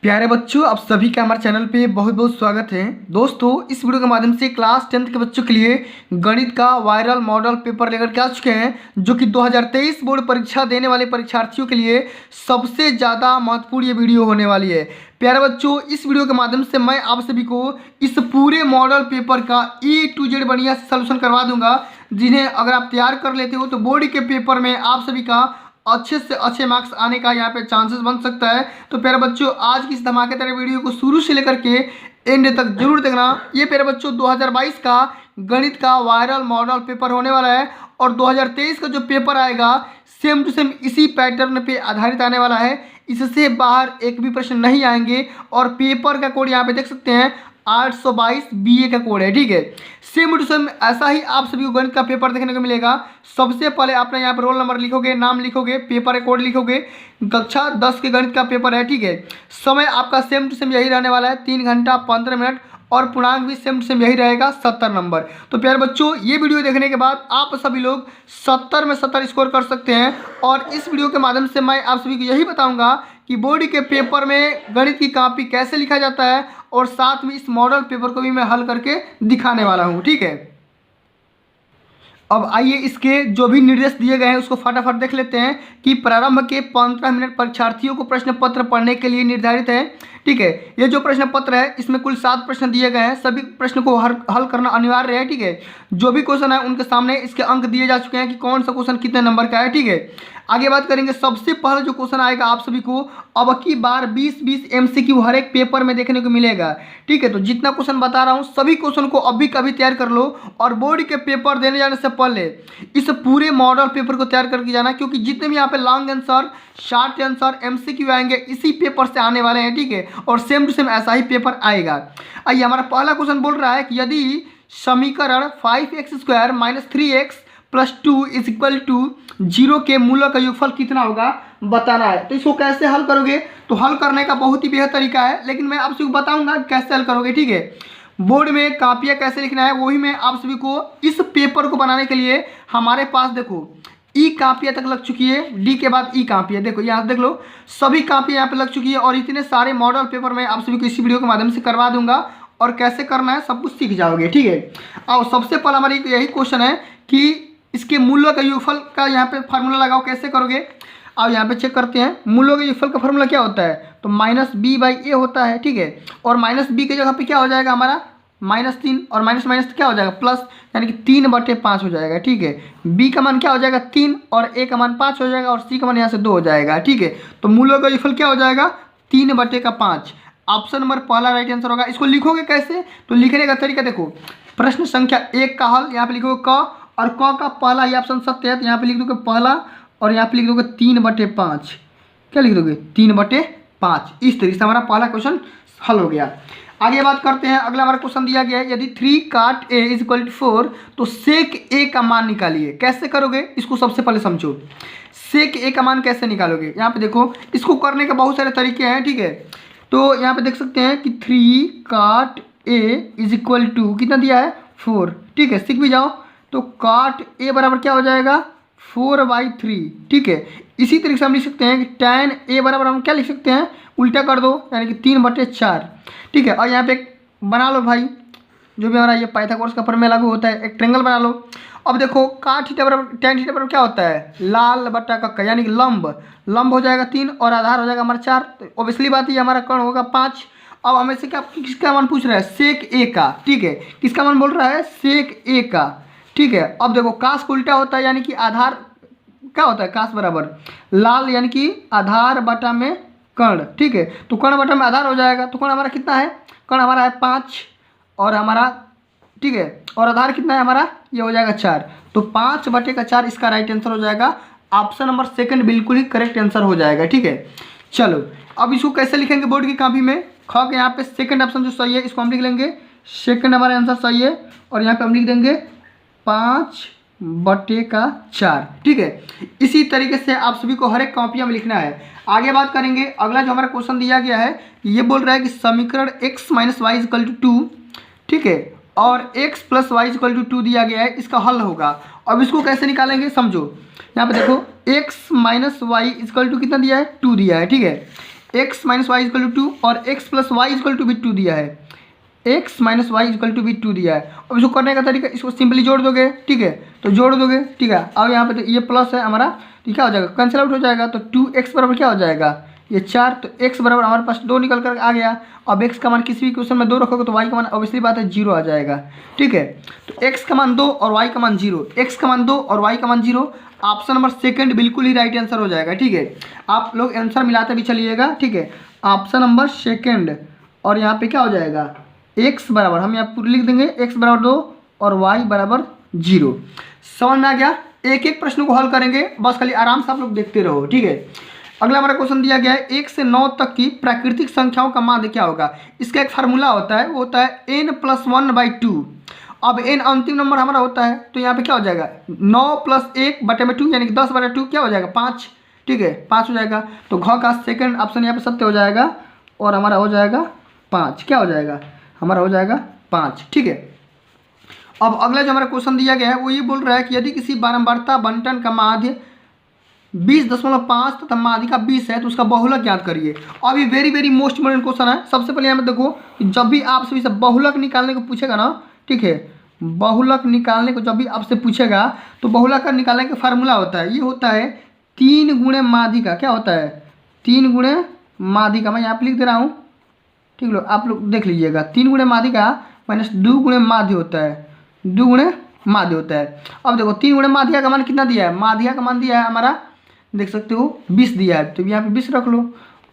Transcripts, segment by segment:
प्यारे बच्चों, आप सभी का हमारे चैनल पे बहुत बहुत स्वागत है। दोस्तों, इस वीडियो के माध्यम से क्लास 10th के बच्चों के लिए गणित का वायरल मॉडल पेपर लेकर के आ चुके हैं, जो कि 2023 बोर्ड परीक्षा देने वाले परीक्षार्थियों के लिए सबसे ज़्यादा महत्वपूर्ण ये वीडियो होने वाली है। प्यारे बच्चों, इस वीडियो के माध्यम से मैं आप सभी को इस पूरे मॉडल पेपर का A to Z बढ़िया से सोल्यूशन करवा दूंगा, जिन्हें अगर आप तैयार कर लेते हो तो बोर्ड के पेपर में आप सभी का अच्छे से अच्छे मार्क्स आने का यहाँ पे चांसेस बन सकता है। तो प्यारे बच्चों, आज की इस धमाकेदार वीडियो को शुरू से लेकर के एंड तक जरूर देखना। ये प्यारे बच्चों 2022 का गणित का वायरल मॉडल पेपर होने वाला है, और 2023 का जो पेपर आएगा सेम टू सेम इसी पैटर्न पे आधारित आने वाला है। इससे बाहर एक भी प्रश्न नहीं आएंगे, और पेपर का कोड यहाँ पे देख सकते हैं 822 BA का कोड है। ठीक है, सेम टू सेम ऐसा ही आप सभी को गणित का पेपर देखने को मिलेगा। सबसे पहले आपने यहाँ पर रोल नंबर लिखोगे, नाम लिखोगे, पेपर कोड लिखोगे, कक्षा 10 के गणित का पेपर है। ठीक है, समय आपका सेम टू सेम यही रहने वाला है 3 घंटा 15 मिनट, और पूर्णांक भी सेम टू सेम यही रहेगा 70 नंबर। तो प्यारे बच्चों, ये वीडियो देखने के बाद आप सभी लोग 70 में 70 स्कोर कर सकते हैं। और इस वीडियो के माध्यम से मैं आप सभी को यही बताऊंगा कि बोर्ड के पेपर में गणित की कॉपी कैसे लिखा जाता है, और साथ में इस मॉडल पेपर को भी मैं हल करके दिखाने वाला हूँ। ठीक है, अब आइए इसके जो भी निर्देश दिए गए हैं उसको फटाफट देख लेते हैं कि प्रारंभ के 15 मिनट परीक्षार्थियों को प्रश्न पत्र पढ़ने के लिए निर्धारित है। ठीक है, ये जो प्रश्न पत्र है इसमें कुल 7 प्रश्न दिए गए हैं। सभी प्रश्न को हल करना अनिवार्य है। ठीक है, जो भी क्वेश्चन है उनके सामने इसके अंक दिए जा चुके हैं कि कौन सा क्वेश्चन कितने नंबर का है। ठीक है, आगे बात करेंगे। सबसे पहले जो क्वेश्चन आएगा आप सभी को अब की बार 20-20 MCQ हर एक पेपर में देखने को मिलेगा। ठीक है, तो जितना क्वेश्चन बता रहा हूँ सभी क्वेश्चन को अभी कभी तैयार कर लो, और बोर्ड के पेपर देने जाने से पहले इस पूरे मॉडल पेपर को तैयार करके जाना, क्योंकि जितने भी यहाँ पे long answer, short answer, MCQ आएंगे इसी पेपर से आने वाले हैं। ठीक है, और सेम टू सेम ऐसा ही पेपर आएगा। आइए, हमारा पहला क्वेश्चन बोल रहा है कि यदि समीकरण 5x² - 3x + 2 = 0 के मूलों का योगफल कितना होगा बताना है। तो इसको कैसे हल करोगे? तो हल करने का बहुत ही बेहतर तरीका है, लेकिन मैं आप सभी को बताऊंगा कैसे हल करोगे। ठीक है, बोर्ड में कापियाँ कैसे लिखना है वही मैं आप सभी को इस पेपर को बनाने के लिए हमारे पास देखो ई कापियाँ तक लग चुकी है, डी के बाद ई कापियाँ। देखो यहाँ देख लो, सभी कापियाँ यहाँ पे लग चुकी है, और इतने सारे मॉडल पेपर मैं आप सभी को इसी वीडियो के माध्यम से करवा दूंगा, और कैसे करना है सब कुछ सीख जाओगे। ठीक है, और सबसे पहला हमारी यही क्वेश्चन है कि इसके मूल्यों का योगफल का यहाँ पे फार्मूला लगाओ, कैसे करोगे। अब यहाँ पे चेक करते हैं मूल्यों के योगफल का फार्मूला क्या होता है, तो -b/a होता है। ठीक है, और -b की जगह पे क्या हो जाएगा हमारा -3, और माइनस माइनस क्या हो जाएगा प्लस, यानी कि 3/5 हो जाएगा। ठीक है, b का मान क्या हो जाएगा 3, और a का मान 5 हो जाएगा, और c का मान यहाँ से 2 हो जाएगा। ठीक है, तो मूल्यों का योगफल क्या हो जाएगा 3/5। ऑप्शन नंबर पहला राइट आंसर होगा। इसको लिखोगे कैसे, तो लिखने का तरीका देखो, प्रश्न संख्या 1 का हल यहाँ पे लिखोगे क, और क का पहला ही ऑप्शन सत्य है, तो यहाँ पे लिख दोगे पहला, और यहाँ पे लिख दोगे 3/5। क्या लिख दोगे 3/5। इस तरीके से हमारा पहला क्वेश्चन हल हो गया। आगे बात करते हैं, अगला हमारा क्वेश्चन दिया गया है यदि 3 cot a = 4 तो sec a का मान निकालिए। कैसे करोगे इसको सबसे पहले समझो। sec a का मान कैसे निकालोगे, यहाँ पे देखो इसको करने के बहुत सारे तरीके हैं। ठीक है, तो यहाँ पे देख सकते हैं कि 3 cot a = कितना दिया है 4। ठीक है, सीख भी जाओ, तो cot a बराबर क्या हो जाएगा 4/3। ठीक है, इसी तरीके से हम लिख सकते हैं कि tan a बराबर हम क्या लिख सकते हैं, उल्टा कर दो, यानी कि 3/4। ठीक है, और यहाँ पे एक बना लो भाई, जो भी हमारा ये पाइथागोरस का प्रमेय लागू होता है, एक ट्रेंगल बना लो। अब देखो cot थीटा बराबर tan थीटा बराबर क्या होता है लाल बट्टा कक्का, यानी कि लंब हो जाएगा 3, और आधार हो जाएगा हमारा 4। तो ऑब्वियसली बात है हमारा कर्ण होगा 5। अब हमें से क्या किसका मान पूछ रहा है sec a का। ठीक है, किसका मान बोल रहा है sec a का। ठीक है, अब देखो काश को उल्टा होता है, यानी कि आधार क्या होता है काश बराबर लाल, यानी कि आधार बटा में कर्ण। ठीक है, तो कर्ण बटा में आधार हो जाएगा, तो कर्ण हमारा कितना है, कर्ण हमारा है 5, और हमारा ठीक है, और आधार कितना है हमारा, ये हो जाएगा 4। तो 5/4 इसका राइट आंसर हो जाएगा। ऑप्शन नंबर सेकंड बिल्कुल ही करेक्ट आंसर हो जाएगा। ठीक है, चलो अब इसको कैसे लिखेंगे बोर्ड की कॉपी में। ख के यहाँ पे सेकंड ऑप्शन जो सही है इसको हम लिख लेंगे, सेकंड हमारा आंसर सही है, और यहाँ पे हम लिख देंगे 5/4। ठीक है, इसी तरीके से आप सभी को हर एक कॉपियाँ में लिखना है। आगे बात करेंगे, अगला जो हमारा क्वेश्चन दिया गया है ये बोल रहा है कि समीकरण x - y = 2। ठीक है, और x + y = 2 दिया गया है, इसका हल होगा। अब इसको कैसे निकालेंगे समझो, यहाँ पे देखो x - y = कितना दिया है 2 दिया है। ठीक है, X minus Y equal to 2 और X plus Y equal to भी 2 दिया है, X minus Y equal to भी 2 दिया है। अब इसको करने का तरीका, इसको सिंपली जोड़ दोगे, ठीक है, तो जोड़ दोगे, ठीक है। अब यहाँ पे तो ये प्लस है हमारा, तो क्या हो जाएगा, कैंसिल आउट हो जाएगा, तो 2x बराबर क्या हो जाएगा, ये 4, तो x बराबर हमारे पास 2 निकल कर आ गया। अब x का मान किसी भी क्वेश्चन में 2 रखोगे तो y का मान ऑब्वियसली बात है 0 आ जाएगा, ठीक है। तो x का मान 2 और y का मान 0, x का मान 2 और y का मान 0, ऑप्शन नंबर सेकंड बिल्कुल ही राइट आंसर हो जाएगा, ठीक है। आप लोग आंसर मिलाते भी चलिएगा, ठीक है। ऑप्शन नंबर सेकंड, और यहाँ पे क्या हो जाएगा, x बराबर हम यहाँ पूरी लिख देंगे, x बराबर 2 और y बराबर 0। समझ में आ गया। एक एक प्रश्न को हल करेंगे, बस खाली आराम से आप लोग देखते रहो, ठीक है। अगला हमारा क्वेश्चन दिया गया है 1 से 9 तक की प्राकृतिक संख्याओं का माध्य क्या होगा। इसका एक फार्मूला होता है, वो होता है n+1/2। अब n अंतिम नंबर हमारा होता है, तो यहाँ पे क्या हो जाएगा, 9 + 1/2 यानी कि 10/2 क्या हो जाएगा, 5, ठीक है, 5 हो जाएगा। तो घ का सेकंड ऑप्शन यहाँ पे सत्य हो जाएगा, और हमारा हो जाएगा 5, क्या हो जाएगा, हमारा हो जाएगा 5, ठीक है। अब अगला जो हमारा क्वेश्चन दिया गया है वो ये बोल रहा है कि यदि किसी बारंबारता बंटन का माध्य 20.5 तथा माध्यिका 20 है तो उसका बहुलक ज्ञात करिए। अब ये very very most important question है। सबसे पहले यहाँ पे देखो, जब भी आपसे इसे बहुलक निकालने को पूछेगा ना, ठीक है, बहुलक निकालने को जब भी आपसे पूछेगा तो बहुलक का निकालने का फार्मूला होता है, ये होता है 3 गुणे माध्यिका, क्या होता है, 3 गुणे माध्यिका। मैं यहाँ पे लिख दे रहा हूँ, ठीक है, आप लोग देख लीजिएगा, 3 गुणे माध्यिका माइनस 2 गुणे माध्य होता है, 2 गुणे माध्य होता है। अब देखो 3 गुणे माध्यिका का मान कितना दिया है, माध्यिका का मान दिया है हमारा, देख सकते हो 20 दिया है, तो यहाँ पे 20 रख लो,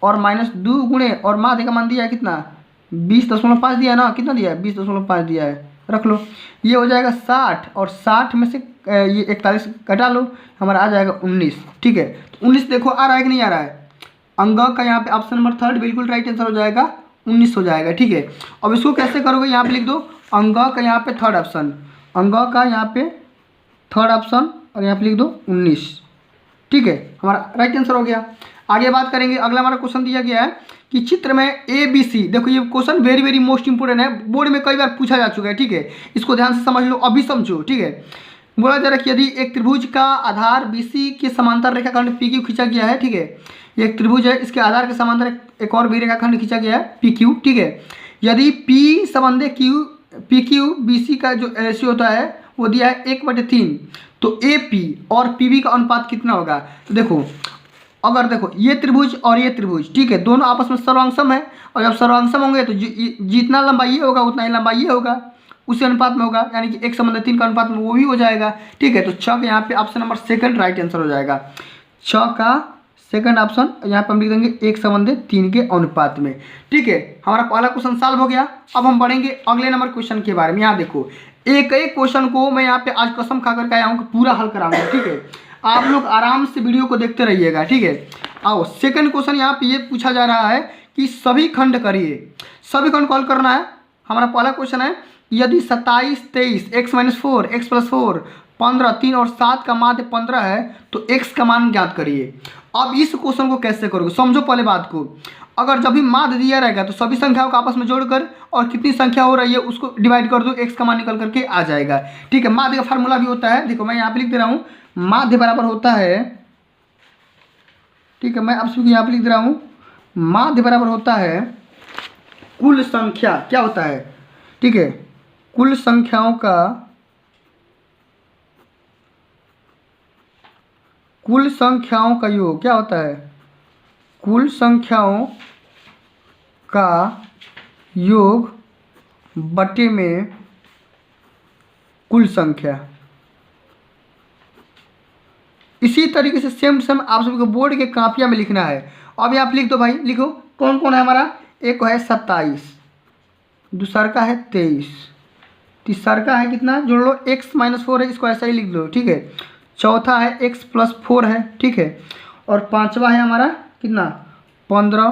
और माइनस 2 गुणे और माध्य का मान दिया है कितना, 20.5 दिया है ना, कितना दिया है, 20.5 दिया है, रख लो। ये हो जाएगा 60, और 60 में से ये 41 घटा लो, हमारा आ जाएगा 19, ठीक है। तो 19 देखो आ रहा है कि नहीं आ रहा है, अंग का यहाँ पे ऑप्शन नंबर थर्ड बिल्कुल राइट आंसर हो जाएगा, 19 हो जाएगा, ठीक है। अब इसको कैसे करोगे, यहाँ पे लिख दो अंग का यहाँ पे थर्ड ऑप्शन, अंग का यहाँ पे थर्ड ऑप्शन, और यहाँ पे लिख दो 19, ठीक है, हमारा राइट आंसर हो गया। आगे बात करेंगे, अगला हमारा क्वेश्चन दिया गया है कि चित्र में ABC, देखो ये question very very most important है, बोर्ड में कई बार पूछा जा चुका है, ठीक है, इसको ध्यान से समझ लो, अभी समझो, ठीक है। बोला जा रहा है कि यदि एक त्रिभुज का आधार BC के समांतर रेखाखंड PQ खींचा गया है, ठीक है, ये एक त्रिभुज है, इसके आधार के समांतर एक और भी रेखाखंड खींचा गया है PQ, ठीक है। यदि P संबंधी PQ BC का जो रेशियो होता है वो दिया है 1/3, तो AP और PB का अनुपात कितना होगा। तो देखो, अगर देखो ये त्रिभुज और ये त्रिभुज, ठीक है, दोनों आपस में सर्वांगसम है, और जब सर्वांगसम होंगे तो जितना लंबाई ये होगा उतना ही लंबाई ये होगा, उसी अनुपात में होगा, यानी कि 1/3 का अनुपात में वो भी हो जाएगा, ठीक है। तो 6 का यहाँ पे option number second right answer हो जाएगा, 6 का सेकंड ऑप्शन, यहाँ पे हम लिख देंगे 1/3 के अनुपात में, ठीक है। हमारा पहला क्वेश्चन सॉल्व हो गया। अब हम बढ़ेंगे अगले नंबर क्वेश्चन के बारे में। यहाँ देखो, एक एक क्वेश्चन को मैं यहाँ पे आज कसम खा करके आया हूँ कि पूरा हल कराऊंगा, ठीक है। आप लोग आराम से वीडियो को देखते रहिएगा, ठीक है। आओ सेकंड क्वेश्चन यहाँ पे ये पूछा जा रहा है कि सभी खंड करिए, सभी खंड कॉल करना है। हमारा पहला क्वेश्चन है, यदि 27, 23, x-4, x+4, 15, 3 और 7 का माध्य 15 है तो x का मान ज्ञात करिए। अब इस क्वेश्चन को कैसे करोगे, समझो पहले बात को। अगर जब भी माध्य दिया रहेगा तो सभी संख्याओं को आपस में जोड़कर और कितनी संख्या हो रही है उसको डिवाइड कर दो, x का मान निकल करके आ जाएगा, ठीक है। माध्य का फार्मूला भी होता है, देखो मैं यहाँ पे लिख दे रहा हूँ, माध्य बराबर होता है, ठीक है, मैं आप सभी यहाँ पे लिख दे रहा हूँ, माध्य बराबर होता है कुल संख्या, क्या होता है, ठीक है, कुल संख्याओं का, कुल संख्याओं का योग, क्या होता है, कुल संख्याओं का योग बटे में कुल संख्या। इसी तरीके से सेम टू सेम आप सभी को बोर्ड के कापिया में लिखना है। अब आप लिख दो भाई, लिखो कौन कौन है हमारा, एक है 27, दूसरा का है 23, तीसरा का है कितना, जोड़ लो x-4 है, इसको ऐसा ही लिख दो, ठीक है। चौथा है x+4 है, ठीक है, और पांचवा है हमारा कितना 15,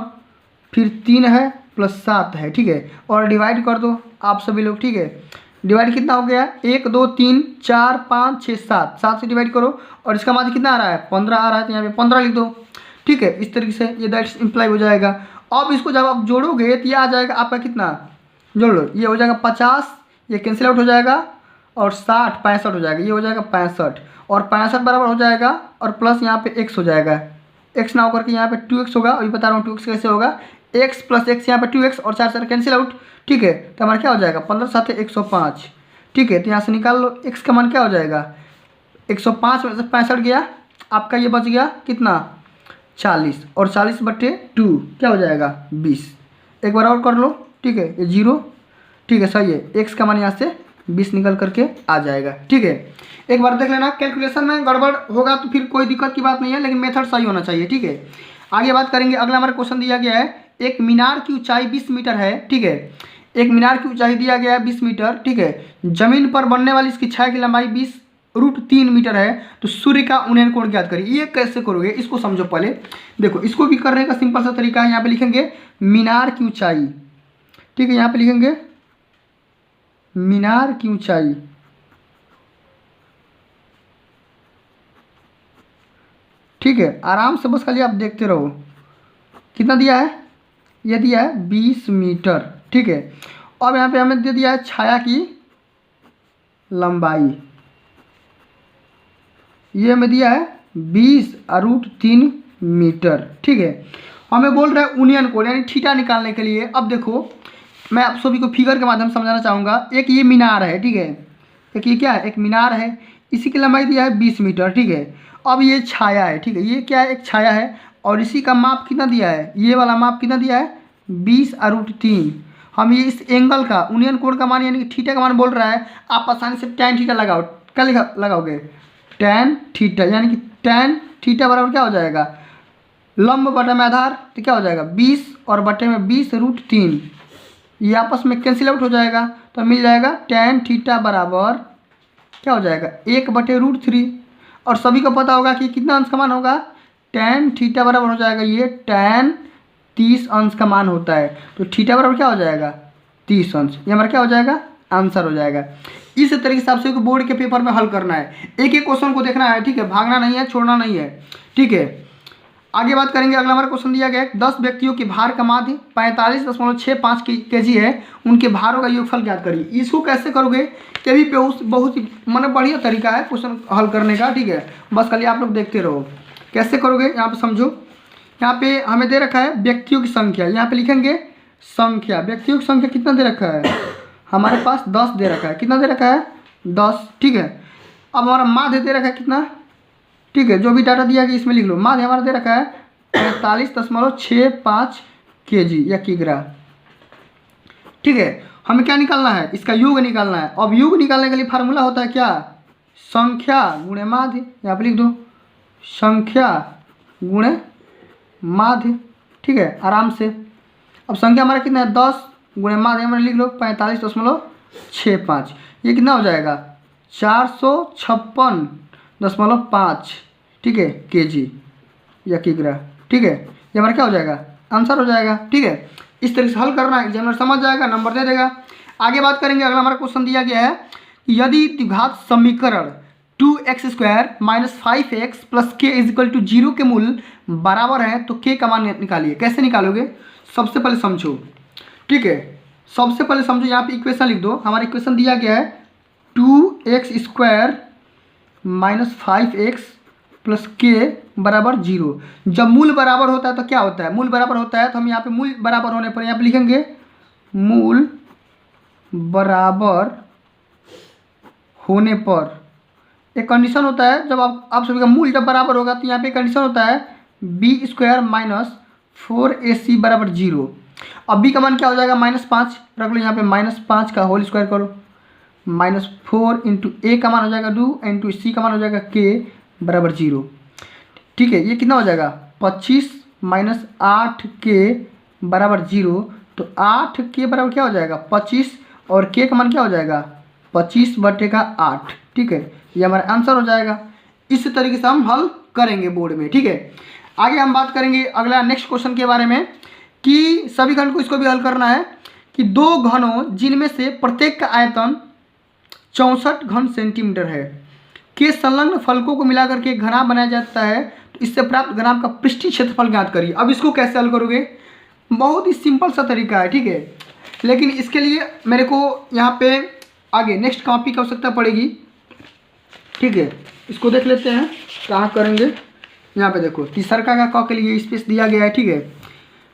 फिर 3 है प्लस 7 है, ठीक है, और डिवाइड कर दो आप सभी लोग, ठीक है। डिवाइड कितना हो गया, 1 2 3 4 5 6 7, 7 से डिवाइड करो, और इसका माध्य कितना आ रहा है 15 आ रहा है, तो यहाँ पे 15 लिख दो, ठीक है। इस तरीके से ये दैट्स इम्प्लाई हो जाएगा। अब इसको जब आप जोड़ोगे तो ये आ जाएगा आपका कितना, जोड़ लो, ये हो जाएगा 50, ये कैंसिल आउट हो जाएगा, और 60 65 हो जाएगा, ये हो जाएगा 65, और 65 बराबर हो जाएगा, और प्लस यहाँ पे x हो जाएगा, एक्स ना होकर के यहाँ पे 2x होगा, अभी बता रहा हूँ 2x कैसे होगा, x प्लस एक्स यहाँ पे 2x और 4 कैंसिल आउट, ठीक है। तो हमारा क्या हो जाएगा 15 7 105, ठीक है। तो यहाँ से निकाल लो x का मान क्या हो जाएगा 105 में से 65 गया, आपका ये बच गया कितना 40 और 40/2 क्या हो जाएगा 20। एक बार और कर लो, ठीक है, ये 0, ठीक है सही है। x का मान यहाँ से 20 निकल करके आ जाएगा, ठीक है। एक बार देख लेना, कैलकुलेशन में गड़बड़ होगा तो फिर कोई दिक्कत की बात नहीं है, लेकिन मेथड सही होना चाहिए, ठीक है। आगे बात करेंगे, अगला हमारा क्वेश्चन दिया गया है, एक मीनार की ऊंचाई 20 मीटर है, ठीक है। एक मीनार की ऊंचाई दिया गया है 20 मीटर, ठीक है। जमीन पर बनने वाली इसकी छाया की लंबाई 20√3 मीटर है, तो सूर्य का उन्नयन कोण ज्ञात करिए। ये कैसे करोगे इसको समझो पहले। देखो इसको भी करने का सिंपल सा तरीका है, यहाँ पे लिखेंगे मीनार की ऊंचाई, ठीक है। यहाँ पे लिखेंगे मीनार की ऊंचाई, ठीक है। आराम से बस खाली आप देखते रहो। कितना दिया है, ये दिया है 20 मीटर, ठीक है। अब यहाँ पे हमें दे दिया है छाया की लंबाई, ये हमें दिया है 20√3 मीटर, ठीक है। हमें बोल रहा है उन्नयन कोण यानी थीटा निकालने के लिए। अब देखो मैं आप सभी को फिगर के माध्यम से समझाना चाहूँगा। एक ये मीनार है, ठीक है, एक ये क्या है, एक मीनार है, इसी की लंबाई दिया है 20 मीटर, ठीक है। अब ये छाया है, ठीक है, ये क्या है एक छाया है, और इसी का माप कितना दिया है, ये वाला माप कितना दिया है 20√3। हम ये इस एंगल का उन्नयन कोण का मान यानी कि थीटा का मान बोल रहा है। आप आसानी से tan थीटा लगाओ, क्या लगाओगे tan थीटा, यानी कि tan थीटा बराबर क्या हो जाएगा लंब बटे में आधार, तो क्या हो जाएगा 20 और बटे में 20√3, ये आपस में कैंसिल आउट हो जाएगा, तो मिल जाएगा tan थीटा बराबर क्या हो जाएगा 1/√3। और सभी को पता होगा कि कितना अंश का मान होगा tan थीटा बराबर हो जाएगा ये tan 30 अंश का मान होता है, तो थीटा बराबर क्या हो जाएगा 30 अंश, ये हमारा क्या हो जाएगा आंसर हो जाएगा। इस तरीके से आपसे बोर्ड के पेपर में हल करना है, एक एक क्वेश्चन को देखना है, ठीक है, भागना नहीं है, छोड़ना नहीं है, ठीक है। आगे बात करेंगे, अगला हमारा क्वेश्चन दिया गया है 10 व्यक्तियों के भार का माध्य 45.65 kg है, उनके भारों का योगफल ज्ञात करिए। इसको कैसे करोगे, ये भी बहुत ही मतलब बढ़िया तरीका है क्वेश्चन हल करने का, ठीक है। बस खाली आप लोग देखते रहो कैसे करोगे। यहाँ पे समझो, यहाँ पे हमें दे रखा है व्यक्तियों की संख्या, यहाँ पे लिखेंगे संख्या, व्यक्तियों की संख्या कितना दे रखा है हमारे पास 10 दे रखा है, कितना दे रखा है 10, ठीक है। अब हमारा माध्य दे रखा है कितना, ठीक है, जो भी डाटा दिया गया इसमें लिख लो। माध्य हमारा दे रखा है 45.65 kg या किग्रा, ठीक है। हमें क्या निकालना है, इसका योग निकालना है। अब योग निकालने के लिए फार्मूला होता है क्या, संख्या गुणे माध्य, यहाँ पे लिख दो संख्या गुणे माध्य, ठीक है, आराम से। अब संख्या हमारा कितना है 10 गुणे माध्य हमारे लिख लो 45.65, ये कितना हो जाएगा 456.5, ठीक है, kg या किग्रा, ठीक है। ये हमारा क्या हो जाएगा आंसर हो जाएगा, ठीक है। इस तरीके से हल करना है, एग्जामिनर समझ जाएगा, नंबर दे देगा। आगे बात करेंगे, अगला हमारा क्वेश्चन दिया गया है यदि द्विघात समीकरण 2x² - 5x + k = 0 के मूल बराबर है तो k का मान निकालिए। कैसे निकालोगे, सबसे पहले समझो, ठीक है, सबसे पहले समझो। यहाँ पे इक्वेशन लिख दो, हमारा इक्वेशन दिया गया है 2x² - 5x + k = 0। जब मूल बराबर होता है तो क्या होता है, मूल बराबर होता है तो हम यहाँ पे मूल बराबर होने पर यहाँ पे लिखेंगे मूल बराबर होने पर एक कंडीशन होता है, जब आप सभी का मूल जब बराबर होगा तो यहाँ पे कंडीशन होता है b² - 4ac = 0। अब b का मान क्या हो जाएगा -5 रख लो, यहाँ पे -5 का होल स्क्वायर करो, -4 × a का मान हो जाएगा 2 × c का मान हो जाएगा k = 0, ठीक है। ये कितना हो जाएगा 25 - 8k = 0, तो 8k बराबर क्या हो जाएगा 25 और k का मान क्या हो जाएगा 25/8, ठीक है। ये हमारा आंसर हो जाएगा। इस तरीके से हम हल करेंगे बोर्ड में, ठीक है। आगे हम बात करेंगे अगला नेक्स्ट क्वेश्चन के बारे में कि सभी घन को इसको भी हल करना है कि दो घनों जिनमें से प्रत्येक का आयतन 64 घन सेंटीमीटर है के संलग्न फलकों को मिलाकर के एक घनाभ बनाया जाता है, तो इससे प्राप्त घनाभ का पृष्ठीय क्षेत्रफल ज्ञात करिए। अब इसको कैसे हल करोगे, बहुत ही सिंपल सा तरीका है, ठीक है, लेकिन इसके लिए मेरे को यहाँ पे आगे नेक्स्ट कॉपी की आवश्यकता पड़ेगी, ठीक है। इसको देख लेते हैं कहाँ करेंगे, यहाँ पे देखो तीसरका का क के लिए स्पेस दिया गया है, ठीक है।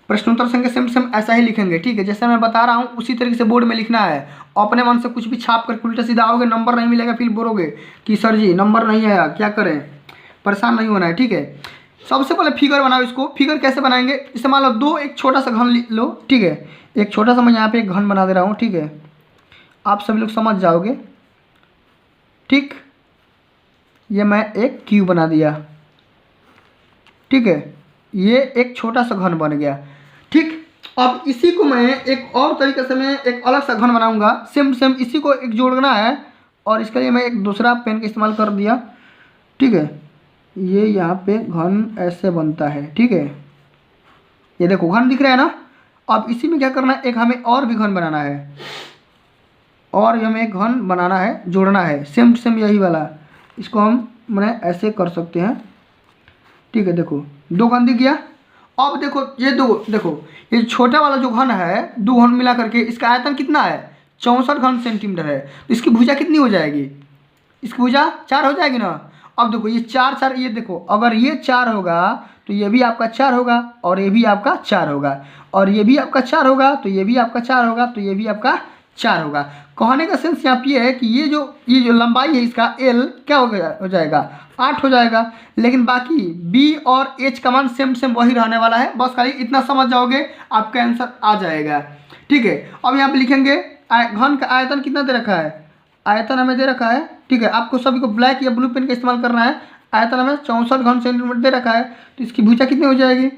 प्रश्नोत्तर संख्या सेम सेम ऐसा ही लिखेंगे, ठीक है। जैसे मैं बता रहा हूँ उसी तरीके से बोर्ड में लिखना है। अपने मन से कुछ भी छाप कर उल्टा सीधा आओगे, नंबर नहीं मिलेगा, फिर बोलोगे कि सर जी नंबर नहीं आया, क्या करें। परेशान नहीं होना है, ठीक है। सबसे पहले फिगर बनाओ। इसको फिगर कैसे बनाएंगे, इसे मान लो दो एक छोटा सा घन लो, ठीक है। एक छोटा सा मैं यहाँ पे एक घन बना दे रहा हूँ, ठीक है। आप सभी लोग समझ जाओगे, ठीक। ये मैं एक क्यूब बना दिया, ठीक है। ये एक छोटा सा घन बन गया, ठीक। अब इसी को मैं एक और तरीके से मैं एक अलग सा घन बनाऊंगा, सेम सेम इसी को एक जोड़ना है। और इसके लिए मैं एक दूसरा पेन का इस्तेमाल कर दिया, ठीक है। ये यहाँ पे घन ऐसे बनता है, ठीक है। ये देखो घन दिख रहा है ना। अब इसी में क्या करना है, एक हमें और भी घन बनाना है, और हमें एक घन बनाना है, जोड़ना है सेम सेम यही वाला। इसको हम मैंने ऐसे कर सकते हैं, ठीक है। देखो दो घन दिख गया। अब देखो ये दो, देखो ये छोटा वाला जो घन है, दो घन मिला करके इसका आयतन कितना है, 64 घन सेंटीमीटर है। तो इसकी भुजा कितनी हो जाएगी, इसकी भुजा 4 हो जाएगी ना। अब देखो ये 4 4, ये देखो अगर ये 4 होगा तो ये भी आपका 4 होगा, और ये भी आपका 4 होगा, और ये भी आपका 4 होगा, तो ये भी आपका 4 होगा, तो ये भी आपका 4 होगा। कहने का सेंस यहाँ पे है कि ये जो लंबाई है इसका L क्या हो जाएगा, 8 हो जाएगा। लेकिन बाकी B और H का मान सेम सेम वही रहने वाला है। बस खाली इतना समझ जाओगे आपका आंसर आ जाएगा, ठीक है। अब यहाँ पे लिखेंगे घन का आयतन कितना दे रखा है, आयतन हमें दे रखा है, ठीक है। आपको सभी को ब्लैक या ब्लू पेन का इस्तेमाल करना है। आयतन हमें 64 घन सेंटीमीटर दे रखा है, तो इसकी भुजा कितनी हो जाएगी,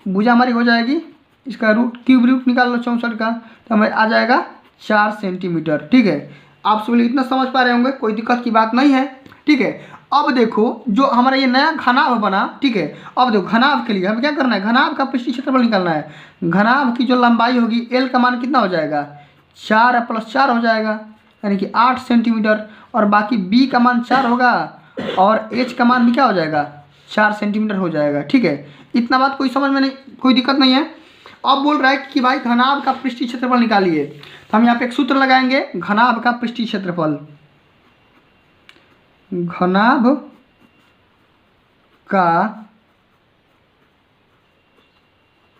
भुजा हमारी हो जाएगी, इसका क्यूब रूट निकाल लो 64 का, तो हमें आ जाएगा 4 सेंटीमीटर, ठीक है। आप सभी इतना समझ पा रहे होंगे, कोई दिक्कत की बात नहीं है, ठीक है। अब देखो जो हमारा ये नया घनाभ बना, ठीक है। अब देखो घनाभ के लिए हमें क्या करना है, घनाभ का पृष्ठीय क्षेत्रफल निकालना है। घनाभ की जो लंबाई होगी L का मान कितना हो जाएगा, 4 + 4 हो जाएगा, यानी कि 8 सेंटीमीटर। और बाकी B का मान 4 होगा, और H का मान भी क्या हो जाएगा, 4 सेंटीमीटर हो जाएगा, ठीक है। इतना बात कोई समझ में नहीं, कोई दिक्कत नहीं है। अब बोल रहा है कि भाई घनाभ का पृष्ठीय क्षेत्रफल निकालिए, तो हम यहाँ पे एक सूत्र लगाएंगे, घनाभ का पृष्ठीय क्षेत्रफल। घनाभ का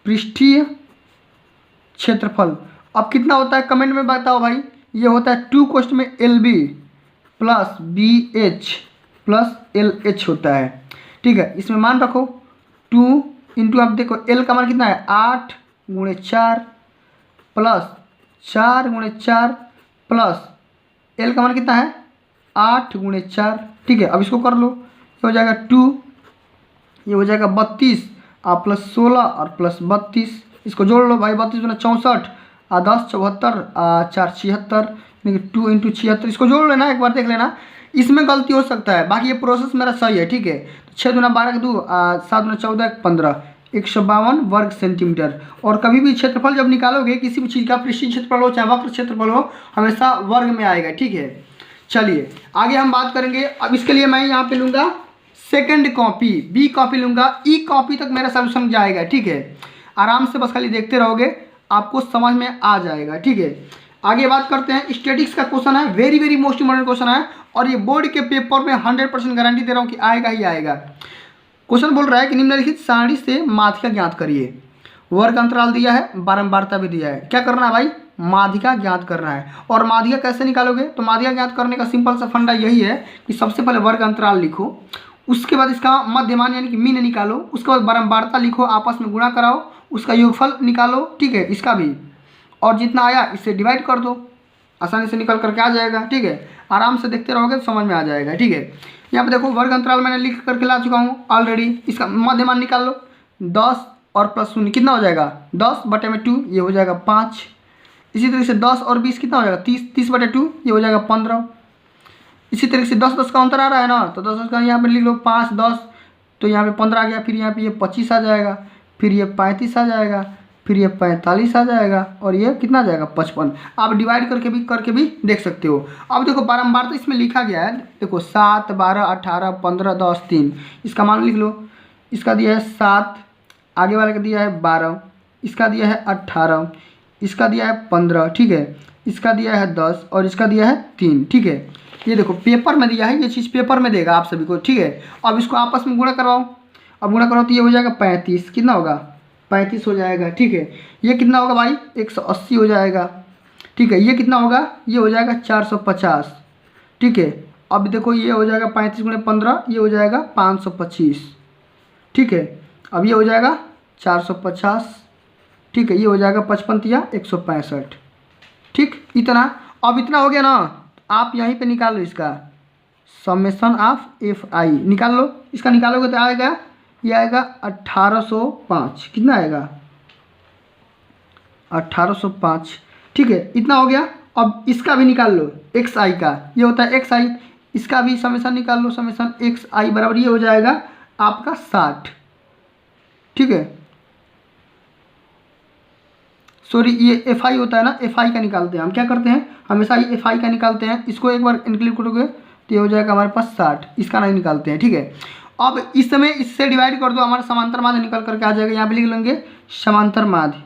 पृष्ठीय क्षेत्रफल अब कितना होता है कमेंट में बताओ भाई। ये होता है 2 कोष्ठ में LB + BH + LH होता है, ठीक है। इसमें मान रखो 2 इंटू, आप देखो L का मान कितना है, 8 × 4 + 4 × 4 प्लस L का मान कितना है, 8 × 4, ठीक है। अब इसको कर लो, ये हो जाएगा 2, ये हो जाएगा 32 और प्लस 16 और प्लस 32, इसको जोड़ लो भाई, 32 × 64 और 10 74 और 4 76, यानी कि 2 × 76। इसको जोड़ लेना, एक बार देख लेना, इसमें गलती हो सकता है, बाकी ये प्रोसेस मेरा सही है, ठीक है। तो 6 × 12 = 2, 7 × 14 = 15, 152 वर्ग सेंटीमीटर। और कभी भी क्षेत्रफल जब निकालोगे किसी भी चीज़ का, पृष्ठीय क्षेत्रफल हो चाहे वक्र क्षेत्रफल हो, हमेशा वर्ग में आएगा, ठीक है। चलिए आगे हम बात करेंगे। अब इसके लिए मैं यहाँ पे लूँगा सेकंड कॉपी, B कॉपी लूँगा, E कॉपी तक मेरा सॉल्यूशन जाएगा, ठीक है। आराम से बस खाली देखते रहोगे, आपको समझ में आ जाएगा, ठीक है। आगे बात करते हैं, स्टैटिक्स का क्वेश्चन है, very very most important question है, और ये बोर्ड के पेपर में 100% गारंटी दे रहा हूँ कि आएगा ही आएगा। क्वेश्चन बोल रहा है कि निम्नलिखित सारणी से माध्यिका ज्ञात करिए। वर्ग अंतराल दिया है, बारंबारता भी दिया है, क्या करना है भाई, माध्यिका ज्ञात करना है। और माध्यिका कैसे निकालोगे, तो माध्यिका ज्ञात करने का सिंपल सा फंडा यही है कि सबसे पहले वर्ग अंतराल लिखो, उसके बाद इसका मध्यमान यानी कि मीन निकालो, उसके बाद बारंबारता लिखो, आपस में गुणा कराओ, उसका योगफल निकालो, ठीक है, इसका भी, और जितना आया इससे डिवाइड कर दो, आसानी से निकल करके आ जाएगा, ठीक है। आराम से देखते रहोगे तो समझ में आ जाएगा, ठीक है। यहाँ पे देखो वर्ग अंतराल मैंने लिख करके ला चुका हूँ ऑलरेडी, इसका मध्यमान निकाल लो, 10 और प्लस 0 कितना हो जाएगा, 10/2, ये हो जाएगा 5। इसी तरीके से 10 और 20 कितना हो जाएगा, 30/2, ये हो जाएगा 15। इसी तरीके से 10 10 का अंतर आ रहा है ना, तो 10 10 का यहाँ पे लिख लो, 5 10, तो यहाँ पे 15 आ गया, फिर यहाँ पे ये 25 आ जाएगा, फिर ये 35 आ जाएगा, फिर ये 45 आ जाएगा, और ये कितना आ जाएगा, 55। आप डिवाइड करके भी देख सकते हो। अब देखो बारंबारता इसमें लिखा गया है, देखो 7 12 18 15 10 3, इसका मान लिख लो। इसका दिया है 7, आगे वाले का दिया है 12, इसका दिया है 18, इसका दिया है 15, ठीक है, इसका दिया है 10 और इसका दिया है 3, ठीक है। ये देखो पेपर में दिया है, ये चीज़ पेपर में देगा आप सभी को, ठीक है। अब इसको आपस में गुणा करवाओ, अब गुणा करो तो ये हो जाएगा 35, कितना होगा 35 हो जाएगा। ठीक है, ये कितना होगा भाई 180 हो जाएगा। ठीक है, ये कितना होगा, ये हो जाएगा 450। ठीक है, अब देखो ये हो जाएगा 35 गुणे 15, ये हो जाएगा 525। ठीक है, अब ये हो जाएगा 450। ठीक है, ये हो जाएगा 55 तिया 165। ठीक, इतना। अब इतना हो गया ना, आप यहीं पे निकाल लो इसका समेशन ऑफ एफ आई निकाल लो। इसका निकालोगे तो आएगा, ये आएगा 1805। कितना आएगा 1805। ठीक है, इतना हो गया। अब इसका भी निकाल लो एक्स आई का, ये होता है एक्स आई, इसका भी समेशन निकाल लो। समेशन एक्स आई बराबर ये हो जाएगा आपका 60। ठीक है, सॉरी ये एफ आई होता है ना, एफ आई का निकालते हैं हम। क्या करते हैं हमेशा ये एफ आई का निकालते हैं, इसको एक बार इंक्लूड करोगे तो ये हो जाएगा हमारे पास 60, इसका नहीं निकालते हैं। ठीक है, अब इस समय इससे डिवाइड कर दो, हमारा समांतर माध्य निकल करके आ जाएगा। यहाँ पे लिख लेंगे समांतर माध्य।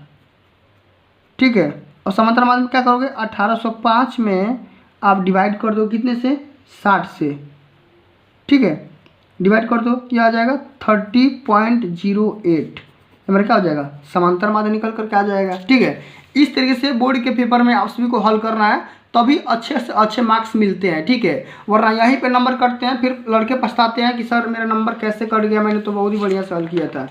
ठीक है, और समांतर माध्य में क्या करोगे 1805 में आप डिवाइड कर दो कितने से 60 से। ठीक है, डिवाइड कर दो, ये आ जाएगा 30.08। हमारा क्या हो जाएगा समांतर माध्य निकल करके आ जाएगा। ठीक है, इस तरीके से बोर्ड के पेपर में आप सभी को हल करना है, तभी अच्छे से अच्छे मार्क्स मिलते हैं। ठीक है, वरना यहीं पे नंबर कटते हैं, फिर लड़के पछताते हैं कि सर मेरा नंबर कैसे कट गया, मैंने तो बहुत ही बढ़िया से हल किया था।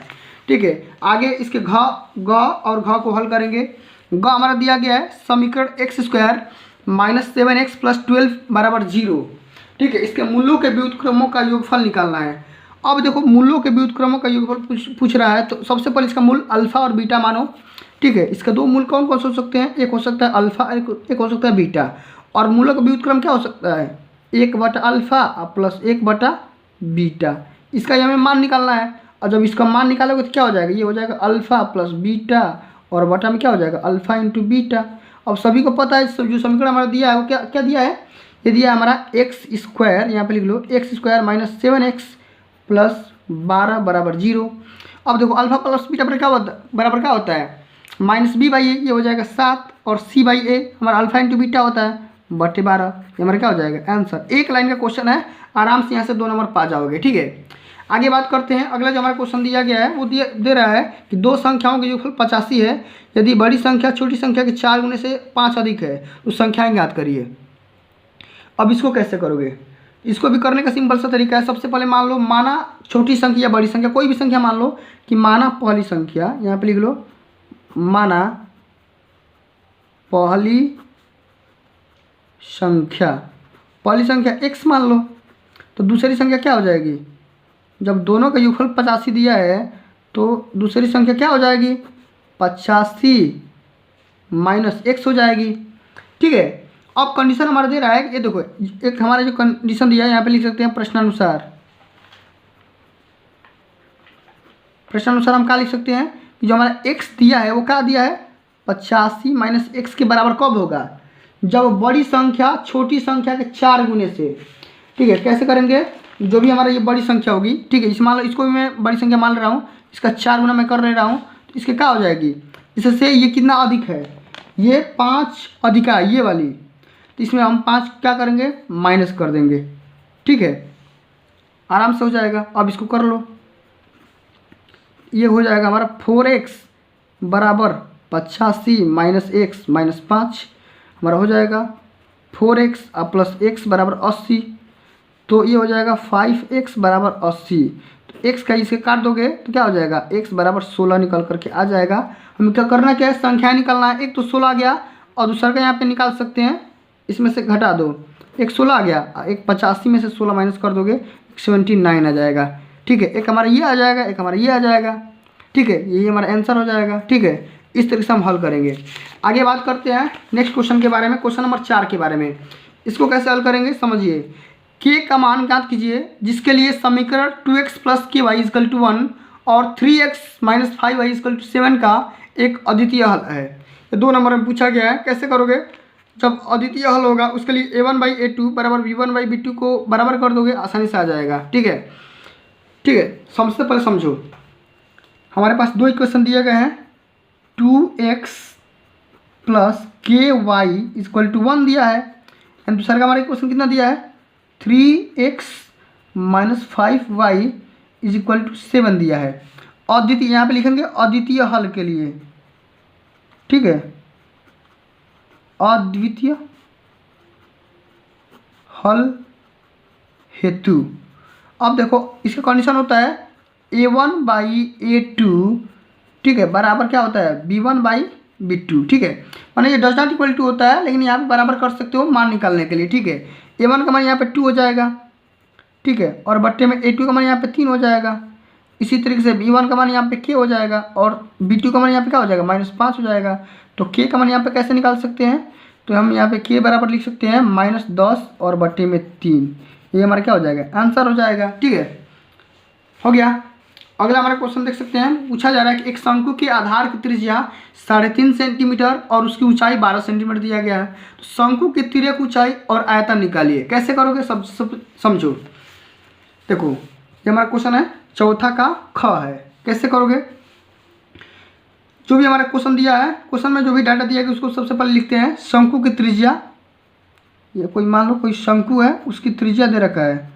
ठीक है, आगे इसके घ ग और घ को हल करेंगे। ग हमारा दिया गया है समीकरण x² - 7x + 12 बराबर 0। ठीक है, इसके मूलों के व्युत्क्रमों का योगफल निकालना है। अब देखो मूलों के व्युत्क्रमों का योगफल पूछ रहा है, तो सबसे पहले इसका मूल अल्फा और बीटा मानो। ठीक है, इसका दो मूल कौन कौन से हो सकते हैं, एक हो सकता है अल्फा, एक हो सकता है बीटा। और मूलों का व्युत्क्रम क्या हो सकता है 1/अल्फा प्लस 1/बीटा। इसका हमें मान निकालना है, और जब इसका मान निकालोगे तो क्या हो जाएगा, ये हो जाएगा अल्फा प्लस बीटा, और बटा में क्या हो जाएगा अल्फा इंटू बीटा। अब सभी को पता है जो समीकरण हमारा दिया है वो क्या क्या दिया है, ये दिया है हमारा x², यहाँ पे लिख लो x² - 7x + 12 बराबर 0। अब देखो अल्फा प्लस बीटा बराबर क्या होता है -b/a, ये हो जाएगा 7, और c/a हमारा अल्फा इंटू बीटा होता है बटे 12। ये हमारा क्या हो जाएगा आंसर। एक लाइन का क्वेश्चन है, आराम से यहाँ से 2 नंबर पा जाओगे। ठीक है, आगे बात करते हैं। अगला जो हमारा क्वेश्चन दिया गया है वो दे रहा है कि दो संख्याओं के योगफल 85 है, यदि बड़ी संख्या छोटी संख्या के 4 गुने से 5 अधिक है तो संख्याएं ज्ञात करिए। अब इसको कैसे करोगे, इसको भी करने का सिंपल सा तरीका है। सबसे पहले मान लो, माना छोटी संख्या या बड़ी संख्या कोई भी संख्या मान लो कि माना पहली संख्या, यहाँ पे लिख लो माना पहली संख्या x मान लो, तो दूसरी संख्या क्या हो जाएगी, जब दोनों का योगफल 85 दिया है तो दूसरी संख्या क्या हो जाएगी 85 - x हो जाएगी। ठीक है, अब कंडीशन हमारा दे रहा है, ये देखो एक हमारा जो कंडीशन दिया है यहाँ पे लिख सकते हैं प्रश्नानुसार। प्रश्नानुसार हम क्या लिख सकते हैं कि जो हमारा x दिया है वो क्या दिया है 85 - x के बराबर कब होगा, जब बड़ी संख्या छोटी संख्या के 4 गुने से। ठीक है, कैसे करेंगे, जो भी हमारा ये बड़ी संख्या होगी, ठीक है, इस मान लो इसको भी मैं बड़ी संख्या मान रहा हूँ, इसका 4 गुना मैं कर ले रहा हूँ, तो इसके क्या हो जाएगी, इससे ये कितना अधिक है, ये 5 अधिक है ये वाली, तो इसमें हम 5 क्या करेंगे माइनस कर देंगे। ठीक है, आराम से हो जाएगा। अब इसको कर लो, ये हो जाएगा हमारा 4x बराबर 85 - x - 5 हमारा हो जाएगा 4x + x बराबर 80, तो ये हो जाएगा 5x बराबर 80। तो x का इसे काट दोगे तो क्या हो जाएगा x बराबर 16 निकल करके आ जाएगा। हमें क्या करना, क्या है संख्या निकालना है। एक तो 16 आ गया और दूसरा का यहाँ पे निकाल सकते हैं, इसमें से घटा दो, एक 16 आ गया, एक 85 में से 16 माइनस कर दोगे 79 आ जाएगा। ठीक है, एक हमारा ये आ जाएगा, एक हमारा ये आ जाएगा। ठीक है, यही हमारा आंसर हो जाएगा। ठीक है, इस तरीके से हम हल करेंगे। आगे बात करते हैं नेक्स्ट क्वेश्चन के बारे में, क्वेश्चन नंबर 4 के बारे में। इसको कैसे हल करेंगे समझिए। k का मान ज्ञात कीजिए जिसके लिए समीकरण 2x + ky = 1 और 3x - 5y = 7 का एक अद्वितीय हल है। ये 2 नंबर में पूछा गया है। कैसे करोगे, जब अद्वितीय हल होगा उसके लिए a1/a2 बराबर b1/b2 को बराबर कर दोगे, आसानी से आ जाएगा। ठीक है, ठीक है, सबसे पहले समझो, हमारे पास 2 इक्वेशन दिए गए हैं, 2x + ky = 1 दिया है, एंड दूसरा का हमारा इक्वेशन कितना दिया है 3x - 5y is equal to 7 दिया है। अद्वितीय यहाँ पे लिखेंगे अद्वितीय हल के लिए, ठीक है, अद्वितीय हल हेतु। अब देखो इसका कंडीशन होता है a1/a2, ठीक है, बराबर क्या होता है b1/b2, ठीक है। माने ये डज नॉट इक्वल टू होता है, लेकिन यहाँ पे बराबर कर सकते हो मान निकालने के लिए, ठीक है। a1 का मान यहाँ पे 2 हो जाएगा, ठीक है, और बट्टे में a2 का मान यहाँ पे 3 हो जाएगा। इसी तरीके से b1 का मान यहाँ पे k हो जाएगा और b2 का मान यहाँ पे क्या हो जाएगा -5 हो जाएगा। तो k का मान यहाँ पे कैसे निकाल सकते हैं, तो हम यहाँ पे k बराबर लिख सकते हैं -10 और बट्टे में 3। ये हमारा क्या हो जाएगा, आंसर हो जाएगा, ठीक है, हो गया। अगला हमारा क्वेश्चन देख सकते हैं, पूछा जा रहा है कि एक शंकु के आधार की त्रिज्या 3.5 सेंटीमीटर और उसकी ऊंचाई 12 सेंटीमीटर दिया गया है। तो शंकु की तिर्यक ऊंचाई और आयतन निकालिए। कैसे करोगे सब समझो। देखो ये हमारा क्वेश्चन है, चौथा का ख है। कैसे करोगे, जो भी हमारा क्वेश्चन दिया है, क्वेश्चन में जो भी डाटा दिया गया उसको सबसे पहले लिखते हैं शंकु की त्रिज्या। ये कोई मान लो कोई शंकु है, उसकी त्रिज्या दे रखा है,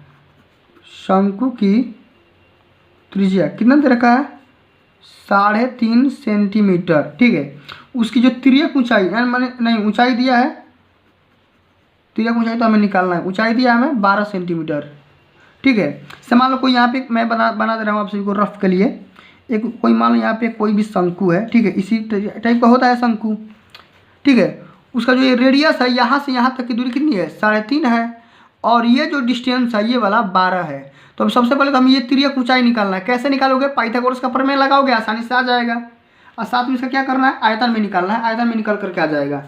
शंकु की त्रिज्या कितना दे रखा है 3.5 सेंटीमीटर, ठीक है। उसकी जो तिर्यक ऊंचाई मैंने नहीं ऊंचाई दिया है, तिर्यक ऊंचाई तो हमें निकालना है, ऊंचाई दिया है हमें 12 सेंटीमीटर, ठीक है। से मान लो कोई यहाँ पे मैं बना दे रहा हूँ आप सभी को रफ के लिए। एक कोई मान लो यहाँ पे कोई भी शंकु है, ठीक है, इसी टाइप का होता है शंकु, ठीक है। उसका जो ये रेडियस है यहाँ से यहाँ तक की दूरी कितनी है 3.5 है, और ये जो डिस्टेंस है ये वाला 12 है। तो अब सबसे पहले तो हम ये तिर्यक ऊंचाई निकालना है। कैसे निकालोगे, पाइथागोरस का प्रमेय लगाओगे, आसानी से आ जाएगा। और साथ में इसका क्या करना है, आयतन में निकालना है, आयतन में निकाल करके आ जाएगा।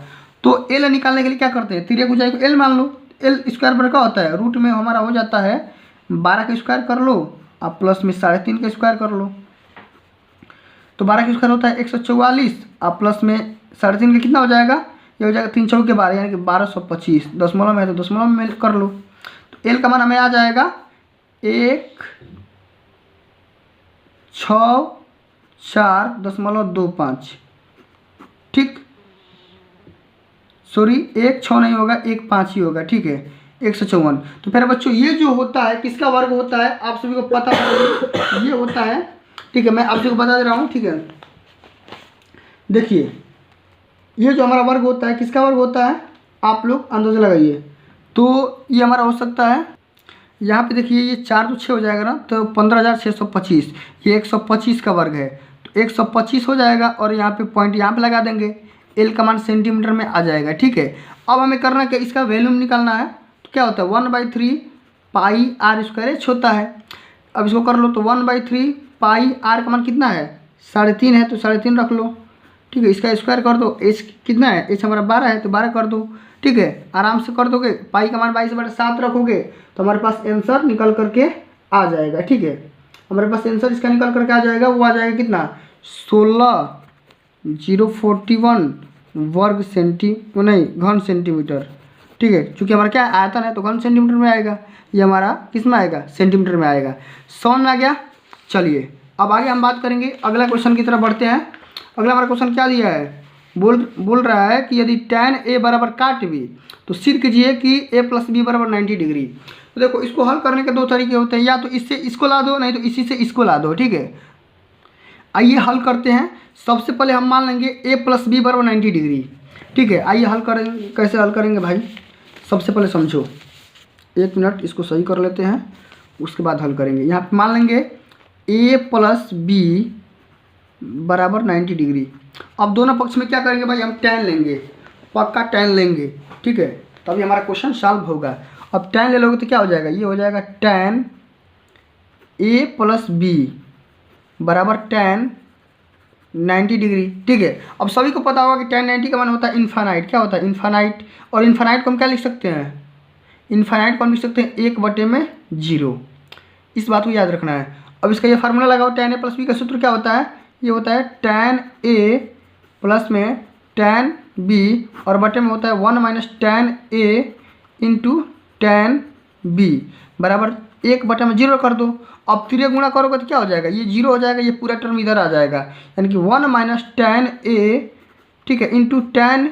तो एल निकालने के लिए क्या करते हैं, तिर्यक ऊंचाई को एल मान लो। एल स्क्वायर बराबर क्या होता है, रूट में हमारा हो जाता है 12 का स्क्वायर कर लो, आप प्लस में 3.5 का स्क्वायर कर लो। तो 12 का स्क्वायर होता है 144, आप प्लस में 3.5 का कितना हो जाएगा, ये हो जाएगा 3 चौके 12 यानी कि 1225। दशमलव में है तो दशमलव में कर लो। तो एल का मान हमें आ जाएगा 164.25, ठीक, सॉरी 1.6 नहीं होगा 1.5 ही होगा, ठीक है, 154। तो फिर बच्चों ये जो होता है किसका वर्ग होता है, आप सभी को पता है ये होता है, ठीक है, मैं आप सभी को बता दे रहा हूँ, ठीक है। देखिए ये जो हमारा वर्ग होता है किसका वर्ग होता है, आप लोग अंदाजा लगाइए। तो ये हमारा हो सकता है, यहाँ पे देखिए ये 4 तो 6 हो जाएगा ना, तो 15,625, ये 125 का वर्ग है, तो 125 हो जाएगा। और यहाँ पे पॉइंट यहाँ पे लगा देंगे, एल का मान सेंटीमीटर में आ जाएगा, ठीक है। अब हमें करना क्या, इसका वैल्यूम निकालना है। तो क्या होता है 1/3 पाई आर स्क्वायर एच होता है। अब इसको कर लो, तो 1/3 पाई आर का मान कितना है 3.5 है, तो 3.5 रख लो, ठीक है। इसका स्क्वायर कर दो, एच कितना है, एच हमारा 12 है तो 12 कर दो, ठीक है, आराम से कर दोगे। पाई का मान 22/7 रखोगे तो हमारे पास आंसर निकल करके आ जाएगा, ठीक है। हमारे पास आंसर इसका निकल करके आ जाएगा, वो आ जाएगा कितना 16,041 वर्ग घन सेंटीमीटर, ठीक है। चूँकि हमारा क्या आयतन है तो घन सेंटीमीटर में आएगा, ये हमारा किस में आएगा सेंटीमीटर में आएगा। समझ में आ गया। चलिए अब आगे हम बात करेंगे, अगला क्वेश्चन की तरफ बढ़ते हैं। अगला हमारा क्वेश्चन क्या दिया है, बोल रहा है कि यदि tan a बराबर काट b तो सिद्ध कीजिए कि a + b बराबर 90 डिग्री। तो देखो इसको हल करने के दो तरीके होते हैं, या तो इससे इसको ला दो, नहीं तो इसी से इसको ला दो, ठीक है। आइए हल करते हैं। सबसे पहले हम मान लेंगे a + b बराबर 90 डिग्री, ठीक है। आइए हल करेंगे, कैसे हल करेंगे भाई, सबसे पहले समझो, 1 मिनट इसको सही कर लेते हैं, उसके बाद हल करेंगे। यहाँ पर मान लेंगे a + b बराबर 90 डिग्री। अब दोनों पक्ष में क्या करेंगे भाई, हम tan लेंगे, पक्का tan लेंगे, ठीक है, तभी हमारा क्वेश्चन सॉल्व होगा। अब tan ले लोगे तो क्या हो जाएगा, ये हो जाएगा tan a + b बराबर tan 90 डिग्री, ठीक है। अब सभी को पता होगा कि tan 90 का मान होता है इन्फानाइट। क्या होता है इन्फानाइट, और इन्फानाइट को हम क्या लिख सकते हैं, इन्फानाइट को हम लिख सकते हैं 1/0। इस बात को याद रखना है। अब इसका ये फार्मूला लगाओ, tan a + b का सूत्र क्या होता है, ये होता है tan a प्लस में tan b और बटे में होता है 1 - tan a into tan b बराबर 1/0 कर दो। अब तिर्यक गुणा करोगे तो क्या हो जाएगा, ये 0 हो जाएगा, ये पूरा टर्म इधर आ जाएगा, यानी कि 1 - tan a, ठीक है, इंटू tan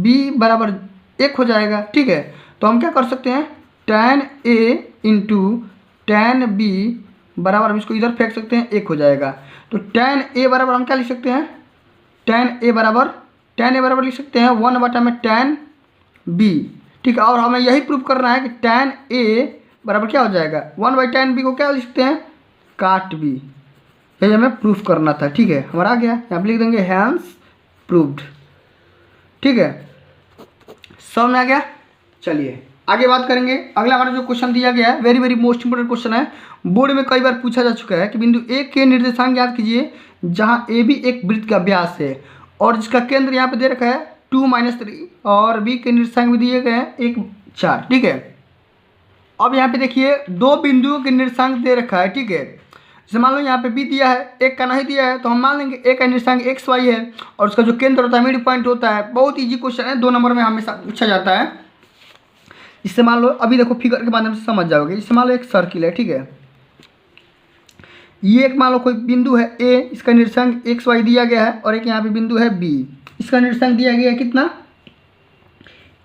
b बराबर 1 हो जाएगा, ठीक है। तो हम क्या कर सकते हैं tan a into tan b बराबर हम इसको इधर फेंक सकते हैं, 1 हो जाएगा। तो tan a बराबर हम क्या लिख सकते हैं, tan a बराबर लिख सकते हैं 1/tan b। ठीक है, और हमें यही प्रूव करना है कि tan a बराबर क्या हो जाएगा, 1/tan b को क्या लिख सकते हैं, काट b। यही हमें प्रूफ करना था। ठीक है, हमारा आ गया, यहाँ पे लिख देंगे हैंस प्रूव्ड। ठीक है, समझ में आ गया। चलिए आगे बात करेंगे। अगला हमारा जो क्वेश्चन दिया गया है, very very most important question है, बोर्ड में कई बार पूछा जा चुका है कि बिंदु ए के निर्देशांक याद कीजिए जहां ए भी एक वृत्त का व्यास है और जिसका केंद्र यहाँ पे दे रखा है 2-3 और बी के निर्देशांक भी दिए गए हैं 1, 4। ठीक है, अब यहाँ पे देखिए दो बिंदुओं के निर्देशांक दे रखा है। ठीक है, जैसे मान लो यहाँ पे बी दिया है, एक का नहीं दिया है, तो हम मान लेंगे एक का निर्देशांक XY है और उसका जो केंद्र होता है मिड पॉइंट होता है। बहुत इजी क्वेश्चन है, 2 नंबर में हमेशा पूछा जाता है। इससे मान लो अभी देखो फिगर के माध्यम से समझ जाओगे। इससे मान लो एक सर्किल है। ठीक है, ये एक मान लो कोई बिंदु है A, इसका निर्देशांक XY दिया गया है और एक यहाँ पे बिंदु है B, इसका निर्देशांक दिया गया है कितना,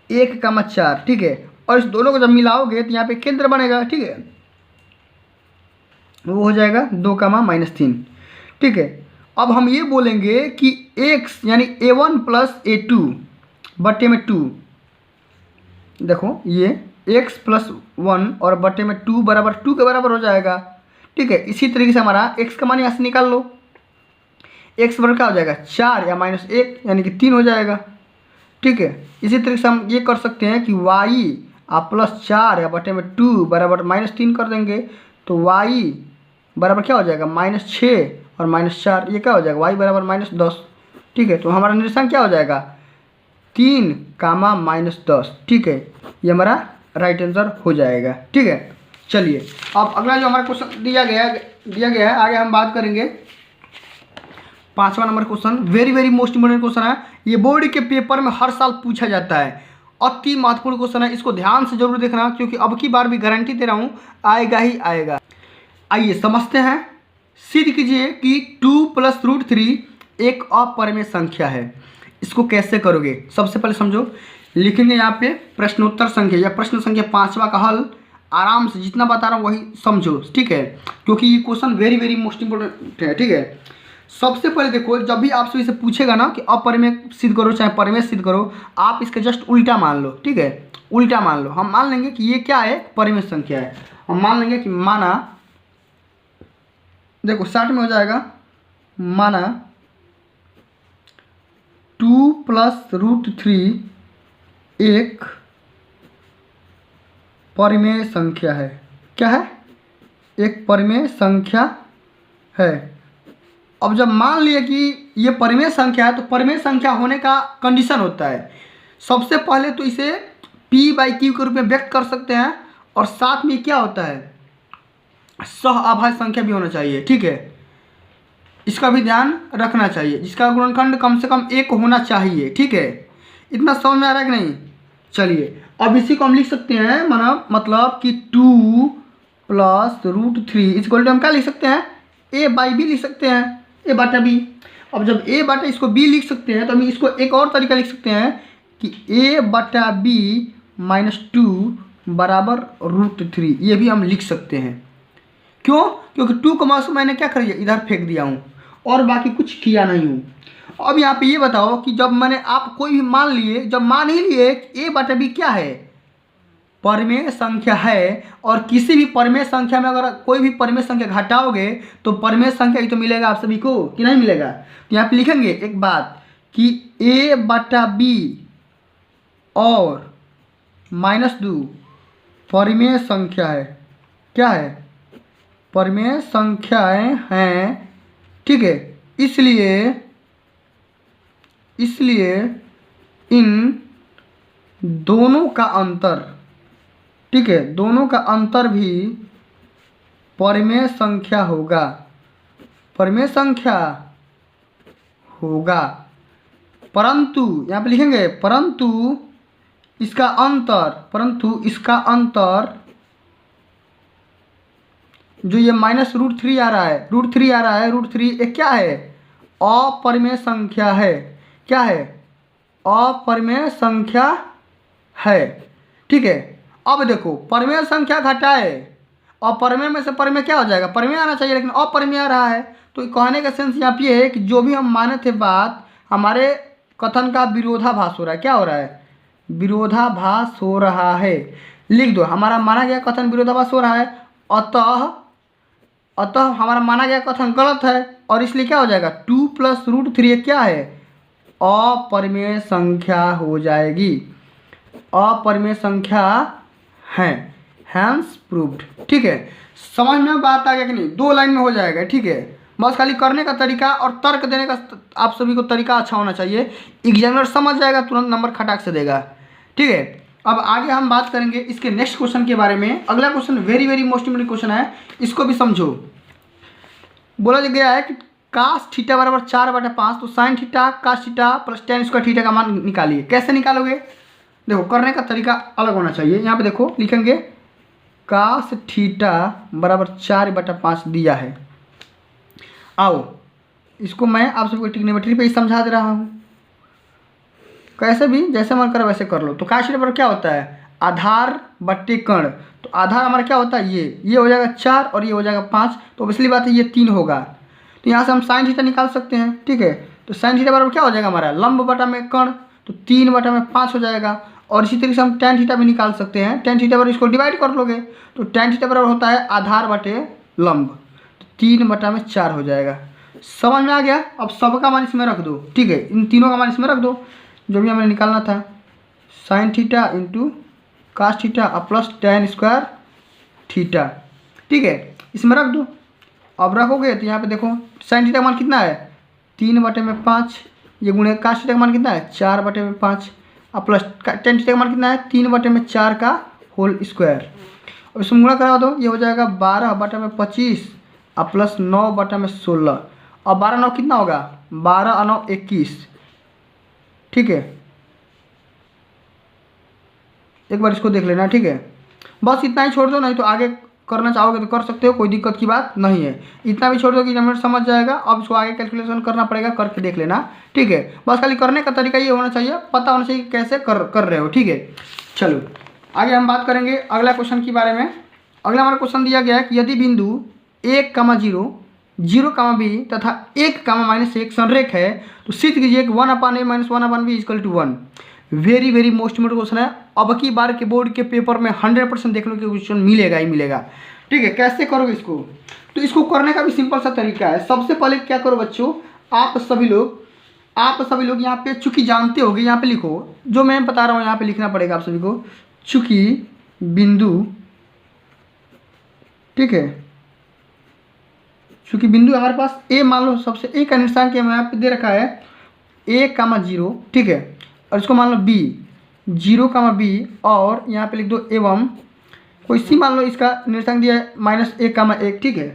1,4। ठीक है, और इस दोनों को जब मिलाओगे तो यहाँ पे केंद्र बनेगा। ठीक है, वो हो जाएगा 2,-3। ठीक है, अब हम ये बोलेंगे कि x यानी A1 + A2 बटे में 2, देखो ये x + 1 और बटे में 2 बराबर 2 के बराबर हो जाएगा। ठीक है, इसी तरीके से हमारा x का मान यहाँ से निकाल लो, x बराबर क्या हो जाएगा 4 या -1 यानी कि 3 हो जाएगा। ठीक है, इसी तरीके से हम ये कर सकते हैं कि y आप +4 या बटे में 2 बराबर -3 कर देंगे तो y बराबर क्या हो जाएगा -6 और -4, ये क्या हो जाएगा y बराबर -10। ठीक है, तो हमारा निर्देशांक क्या हो जाएगा 3, -10। ठीक है, ये हमारा राइट आंसर हो जाएगा। ठीक है, चलिए अब अगला जो हमारा क्वेश्चन दिया गया है, आगे हम बात करेंगे 5वां नंबर question. Very very most important question है, ये बोर्ड के पेपर में हर साल पूछा जाता है, अति महत्वपूर्ण क्वेश्चन है, इसको ध्यान से जरूर देखना क्योंकि अब की बार भी गारंटी दे रहा हूँ आएगा ही आएगा। आइए समझते हैं। सिद्ध कीजिए कि 2 + √3 एक अपरिमेय संख्या है। इसको कैसे करोगे, सबसे पहले समझो, लिखेंगे यहाँ पे प्रश्नोत्तर संख्या या प्रश्न संख्या 5वां का हल। आराम से जितना बता रहा हूँ वही समझो। ठीक है, क्योंकि ये question very very most important है। ठीक है, सबसे पहले देखो, जब भी आपसे इसे पूछेगा ना कि अपरिमेय सिद्ध करो चाहे परिमेय सिद्ध करो, आप इसके जस्ट उल्टा मान लो। ठीक है, उल्टा मान लो। हम मान लेंगे कि ये क्या है, परिमेय संख्या है। हम मान लेंगे कि माना, देखो 60 में हो जाएगा, माना 2 + √3 एक परिमेय संख्या है। क्या है, एक परिमेय संख्या है। अब जब मान लिए कि ये परिमेय संख्या है तो परिमेय संख्या होने का कंडीशन होता है, सबसे पहले तो इसे P/Q के रूप में व्यक्त कर सकते हैं और साथ में क्या होता है, सहअभाज्य संख्या भी होना चाहिए। ठीक है, इसका भी ध्यान रखना चाहिए, जिसका गुणनखंड कम से कम 1 होना चाहिए। ठीक है, इतना समझ में आ रहा है कि नहीं। चलिए अब इसी को हम लिख सकते हैं, मतलब कि 2 + √3 इक्वल टू हम क्या लिख सकते हैं, A/B लिख सकते हैं, A/B। अब जब A/B इसको B लिख सकते हैं तो हम इसको एक और तरीका लिख सकते हैं कि A/B - 2 बराबर √3, ये भी हम लिख सकते हैं। क्यों, क्योंकि 2 को मास मैंने क्या कर दिया, इधर फेंक दिया हूँ और बाकी कुछ किया नहीं हूँ। अब यहाँ पे ये बताओ कि जब मैंने आप कोई भी मान लिए, जब मान ही लिए कि A/B क्या है, परिमेय संख्या है, और किसी भी परिमेय संख्या में अगर कोई भी परिमेय संख्या घटाओगे तो परिमेय संख्या ही तो मिलेगा आप सभी को, कि नहीं मिलेगा। तो यहाँ पे लिखेंगे एक बात कि A/B और -2 परिमेय संख्या है। क्या है, परिमेय संख्याएं हैं। ठीक है, इसलिए इन दोनों का अंतर, ठीक है, दोनों का अंतर भी परिमेय संख्या होगा, परिमेय संख्या होगा। परंतु यहाँ पे लिखेंगे परंतु इसका अंतर जो ये -√3 आ रहा है, √3 एक क्या है, अपरिमेय संख्या है। क्या है, अपरिमेय संख्या है। ठीक है, अब देखो परिमेय संख्या घटाए अपरिमेय में से परिमेय क्या हो जाएगा, परिमेय आना चाहिए, लेकिन अपरिमेय आ रहा है। तो कहने का सेंस यहाँ पे है कि जो भी हम माने थे बात, हमारे कथन का विरोधाभास हो रहा है। क्या हो रहा है, विरोधाभास हो रहा है। लिख दो, हमारा माना गया कथन विरोधाभास हो रहा है, अतः हमारा माना गया कथन गलत है, और इसलिए क्या हो जाएगा 2 + √3 क्या है, अपरिमेय संख्या हो जाएगी, अपरिमेय संख्या है, हैंस प्रूव्ड। ठीक है, समझ में बात आ गया कि नहीं, 2 लाइन में हो जाएगा। ठीक है, बस खाली करने का तरीका और तर्क देने का आप सभी को तरीका अच्छा होना चाहिए, एग्जामिनर समझ जाएगा, तुरंत नंबर खटाक से देगा। ठीक है, अब आगे हम बात करेंगे इसके नेक्स्ट क्वेश्चन के बारे में। अगला question very very most important question है, इसको भी समझो। बोला गया है कि cos θ = 4/5, तो sin θ cos theta + tan² theta का मान निकालिए। कैसे निकालोगे, देखो करने का तरीका अलग होना चाहिए। यहाँ पे देखो लिखेंगे cos θ = 4/5 दिया है। आओ इसको मैं आप सबको ट्रिग्नोमेट्री पे ही समझा दे रहा हूँ, कैसे भी जैसे मन करे वैसे कर लो। तो cos θ पर क्या होता है, आधार बट्टे कर्ण। तो आधार हमारा क्या होता है, ये हो जाएगा 4 और ये हो जाएगा 5, तो इसलिए बात है ये 3 होगा। तो यहाँ से हम sin θ निकाल सकते हैं। ठीक है, तो sin θ बराबर क्या हो जाएगा हमारा, लंब बटा में कर्ण, तो 3/5 हो जाएगा। और इसी तरीके से हम tan θ भी निकाल सकते हैं। tan θ बराबर इसको डिवाइड कर लोगे तो tan θ बराबर होता है आधार बटे लंब, तो 3/4 हो जाएगा। समझ में आ गया। अब सबका मान इसमें रख दो। ठीक है, इन तीनों का मान इसमें रख दो जो भी हमें निकालना था, sin θ × cos θ + tan² θ। ठीक है, इसमें रख दो। अब रखोगे तो यहाँ पे देखो sin θ का मान कितना है, 3/5, ये गुणे cos θ का मान कितना है 4/5, और प्लस tan θ का मान कितना है 3/4 का होल स्क्वायर। अब इसमें गुणा करा दो, ये हो जाएगा 12/25 और प्लस 9/16, और 12 9 कितना होगा, 12 और 9 21। ठीक है, एक बार इसको देख लेना। ठीक है, बस इतना ही छोड़ दो, नहीं तो आगे करना चाहोगे तो कर सकते हो, कोई दिक्कत की बात नहीं है। इतना भी छोड़ दो कि नंबर समझ जाएगा। अब इसको आगे कैलकुलेशन करना पड़ेगा, करके देख लेना। ठीक है, बस खाली करने का तरीका ये होना चाहिए, पता होना चाहिए कैसे कर रहे हो। ठीक है, चलो आगे हम बात करेंगे अगला क्वेश्चन के बारे में। अगला हमारा क्वेश्चन दिया गया है कि यदि बिंदु 1, 0, 0, b तथा 1, -1 संरेख है तो सिद्ध कीजिए कि 1/a - 1/b = 1। Very very most important question है। अब की बार के बोर्ड के पेपर में 100% देखने के क्वेश्चन मिलेगा ही मिलेगा। ठीक है, कैसे करोगे इसको, तो इसको करने का भी सिंपल सा तरीका है। सबसे पहले क्या करो बच्चों, आप सभी लोग यहाँ पे चूंकि जानते होगे, यहाँ पे लिखो जो मैं बता रहा हूँ, यहाँ पे लिखना पड़ेगा आप सभी को। चूंकि बिंदु, ठीक है, चूंकि बिंदु हमारे पास ए, मान लो सबसे ए का निर्देशांक यहाँ पे दे रखा है 1, 0। ठीक है, और इसको मान लो b, 0, b, और यहाँ पे लिख दो एवं कोई सी मान लो इसका निर्देशांक दिया है -1, 1। ठीक है,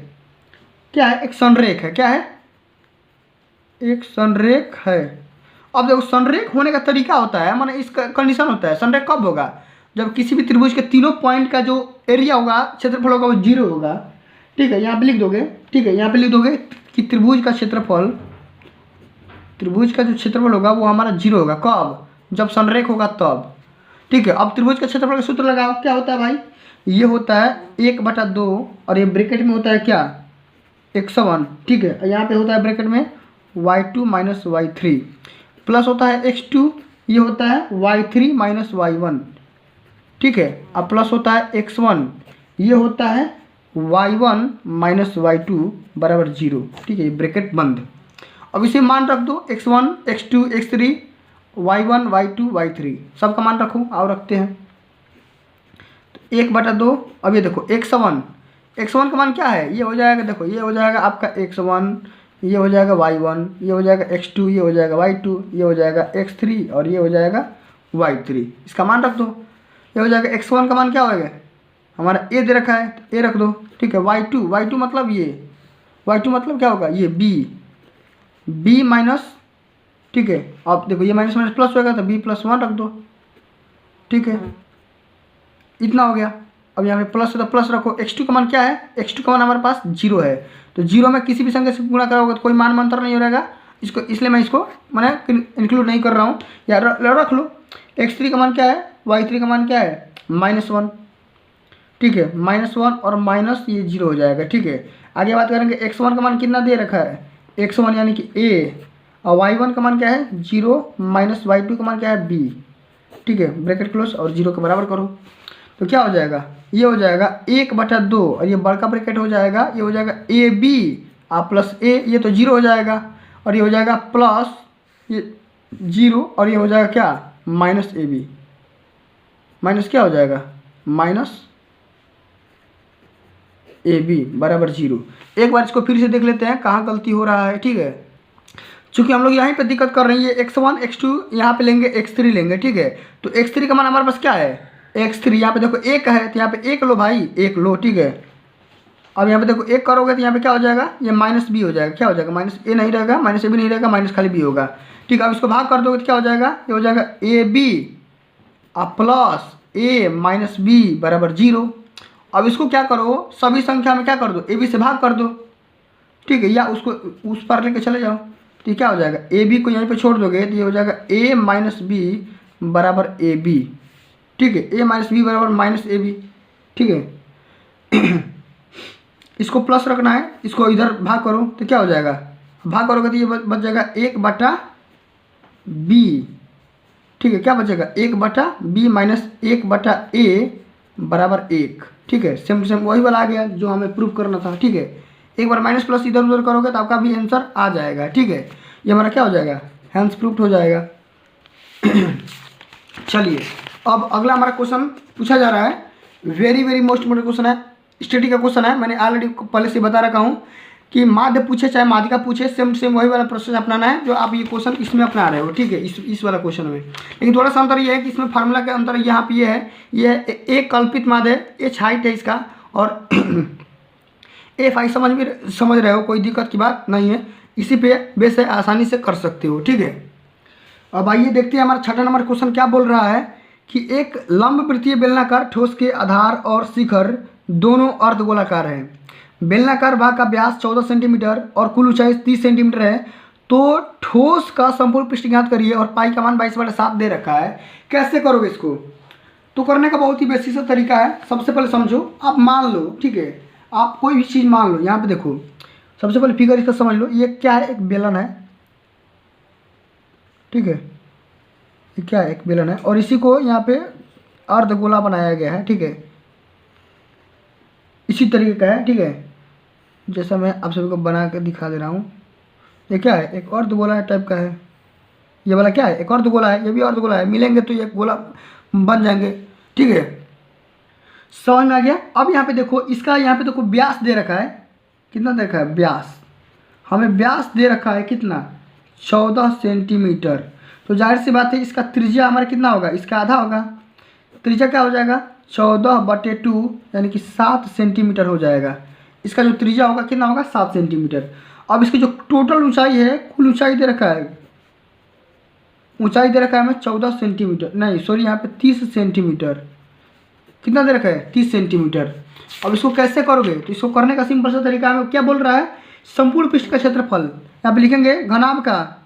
क्या है, एक संरेख है। क्या है, एक संरेख है। अब देखो संरेख होने का तरीका होता है, माने इसका कंडीशन होता है, संरेख कब होगा, जब किसी भी त्रिभुज के तीनों पॉइंट का जो एरिया होगा, क्षेत्रफल होगा, वो 0 होगा। ठीक है, यहाँ पे लिख दोगे। ठीक है, यहाँ पे लिख दोगे कि त्रिभुज का जो क्षेत्रफल होगा वो हमारा 0 होगा। कब, जब संरेख होगा तब। ठीक है, अब त्रिभुज का क्षेत्रफल का सूत्र लगाओ। क्या होता है भाई, ये होता है 1/2, और ये ब्रैकेट में होता है क्या, 101। ठीक है, यहाँ पे होता है ब्रैकेट में y2 - y3, प्लस होता है x2, ये होता है y3 - y1। ठीक है, अब प्लस होता है x1, ये होता है y1 - y2 = 0। ठीक है, ब्रैकेट बंद। अब इसे मान रख दो, x1, x2, x3, y1, y2, y3 सबका मान रखो। आओ रखते हैं, तो 1/2। अब ये देखो x1 का मान क्या है, ये हो जाएगा, देखो ये हो जाएगा आपका x1, ये हो जाएगा y1, ये हो जाएगा x2, ये हो जाएगा y2, ये हो जाएगा x3, और ये हो जाएगा y3। इसका मान रख दो, ये हो जाएगा x1 का मान क्या होगा, हमारा a दे रखा है, तो a रख दो। ठीक है, y2 मतलब ये, y2 मतलब क्या होगा, ये b माइनस। ठीक है, अब देखो ये माइनस माइनस प्लस होगा, तो b + 1 रख दो। ठीक है, इतना हो गया। अब यहाँ पे प्लस है तो प्लस रखो। x2 का मान क्या है, x2 का मान हमारे पास 0 है, तो 0 में किसी भी संख्या से गुणा कराओगे तो कोई मान अंतर नहीं हो रहेगा इसको, इसलिए मैं इसको मैंने इंक्लूड नहीं कर रहा हूँ, या रख लो। x3 का मान क्या है, y3 का मान क्या है -1। ठीक है, -1 और माइनस ये 0 हो जाएगा। ठीक है, आगे बात करेंगे x1 का मान कितना दे रखा है, x1 यानी कि a, और y1 का मान क्या है 0, माइनस y2 का मान क्या है b। ठीक है, ब्रैकेट क्लोज और 0 के बराबर करो तो क्या हो जाएगा, ये हो जाएगा 1/2 और ये बड़का ब्रैकेट हो जाएगा, ये हो जाएगा ए बी प्लस ए, ये तो 0 हो जाएगा और ये हो जाएगा प्लस ये 0 और ये हो जाएगा क्या माइनस ए बी, माइनस क्या हो जाएगा माइनस ए बी बराबर 0। एक बार इसको फिर से देख लेते हैं कहाँ गलती हो रहा है। ठीक है, चूंकि हम लोग यहीं पे दिक्कत कर रहे हैं, ये x1 x2 यहाँ पे लेंगे, x3 लेंगे। ठीक है, तो x3 का मान हमारे पास क्या है x3, यहाँ पे देखो एक है तो यहाँ पे एक लो भाई, एक लो। ठीक है, अब यहाँ पे देखो एक करोगे तो यहाँ पे क्या हो जाएगा, ये माइनस बी हो जाएगा। क्या हो जाएगा, माइनस ए नहीं रहेगा, माइनस ए भी नहीं रहेगा, माइनस खाली बी होगा। ठीक है, अब इसको भाग कर दोगे तो क्या हो जाएगा, ये हो जाएगा A B plus A minus B बराबर 0। अब इसको क्या करो, सभी संख्या में क्या कर दो, ए बी से भाग कर दो। ठीक है, या उसको उस पर लेके चले जाओ तो ये क्या हो जाएगा, ए बी को यहीं पे छोड़ दोगे तो ये हो जाएगा ए माइनस बी बराबर ए बी। ठीक है, ए माइनस बी बराबर माइनस ए बी। ठीक है, इसको प्लस रखना है, इसको इधर भाग करो तो क्या हो जाएगा, भाग करोगे तो ये बच जाएगा 1/b। ठीक है, क्या बचेगा 1/b माइनस 1/a बराबर 1। ठीक है, सेम टू सेम वही वाला आ गया जो हमें प्रूव करना था। ठीक है, एक बार माइनस प्लस इधर उधर करोगे तो आपका भी आंसर आ जाएगा। ठीक है, ये हमारा क्या हो जाएगा, हैंस प्रूव्ड हो जाएगा। चलिए, अब अगला हमारा क्वेश्चन पूछा जा रहा है, very very most important question है, स्टडी का क्वेश्चन है। मैंने ऑलरेडी पहले से बता रखा हूँ कि माध्य पूछे चाहे माध्यिका पूछे, सेम सेम वही वाला प्रोसेस अपनाना है जो आप ये क्वेश्चन इसमें अपना रहे हो। ठीक है, इस वाला क्वेश्चन में, लेकिन थोड़ा सा अंतर ये है कि इसमें फार्मूला के अंतर यहाँ पे ये है, ये एक कल्पित माध्य एच हाइट है इसका, और एफ आई समझ रहे हो, कोई दिक्कत की बात नहीं है, इसी पे बेस आसानी से कर सकते हो। ठीक है, अब आइए देखते हैं हमारा 6वां नंबर क्वेश्चन क्या बोल रहा है कि एक लंब वृत्तीय बेलनाकार ठोस के आधार और शिखर दोनों अर्धगोलाकार हैं। बेलनाकार भाग का व्यास 14 सेंटीमीटर और कुल ऊंचाई 30 सेंटीमीटर है, तो ठोस का संपूर्ण पृष्ठ ज्ञात करिए और पाई का मान 22/7 दे रखा है। कैसे करोगे इसको, तो करने का बहुत ही बेसिक तरीका है। सबसे पहले समझो, आप मान लो, ठीक है, आप कोई भी चीज़ मान लो। यहाँ पे देखो, सबसे पहले फिगर इसका समझ लो, ये क्या है, एक बेलन है। ठीक है, ये क्या है, एक बेलन है, और इसी को यहाँ पे अर्धगोला बनाया गया है। ठीक है, इसी तरीके का है। ठीक है, जैसा मैं आप सभी को बना के दिखा दे रहा हूँ। ये क्या है, एक अर्धगोला टाइप का है। ये वाला क्या है, एक अर्धगोला है, ये भी अर्धगोला है, मिलेंगे तो ये गोला बन जाएंगे। ठीक है, समझ में आ गया। अब यहाँ पे देखो, इसका यहाँ पे देखो व्यास दे रखा है, कितना दे रखा है व्यास, हमें व्यास दे रखा है कितना, 14 सेंटीमीटर। तो जाहिर सी बात है इसका त्रिज्या हमारा कितना होगा, इसका आधा होगा। त्रिज्या क्या हो जाएगा, 14/2 यानी कि 7 सेंटीमीटर हो जाएगा। इसका जो त्रिज्या होगा कितना होगा, 7 सेंटीमीटर। अब इसकी जो टोटल ऊंचाई है, कुल ऊंचाई दे रखा है, ऊंचाई दे रखा है हमें 14 सेंटीमीटर, नहीं सॉरी, यहाँ पे 30 सेंटीमीटर। कितना दे रखा है, 30 सेंटीमीटर। अब इसको कैसे करोगे, तो इसको करने का सिंपल सा तरीका है, क्या बोल रहा है, संपूर्ण पृष्ठ का क्षेत्रफल, यहाँ पे लिखेंगे घनाभ का,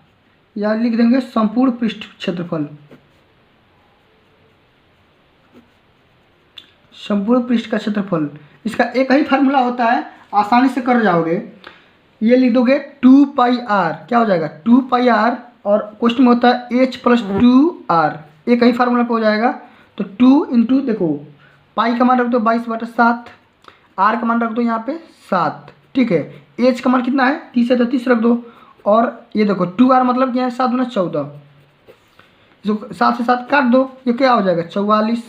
या लिख देंगे संपूर्ण पृष्ठ क्षेत्रफल, संपूर्ण पृष्ठ का क्षेत्रफल। इसका एक ही फार्मूला होता है, आसानी से कर जाओगे। ये लिख दोगे 2πr, क्या हो जाएगा 2πr, और क्वेश्चन में होता है h + 2r, एक ही फार्मूला पे हो जाएगा। तो 2 इंटू देखो, पाई का मान रख दो 22/7, r का मान रख दो यहाँ पे 7। ठीक है, h का मान कितना है, 30 है तो 30 रख दो, और ये देखो 2r मतलब क्या है, 7 × 14, इसको 7 से 7 काट दो, ये क्या हो जाएगा 44,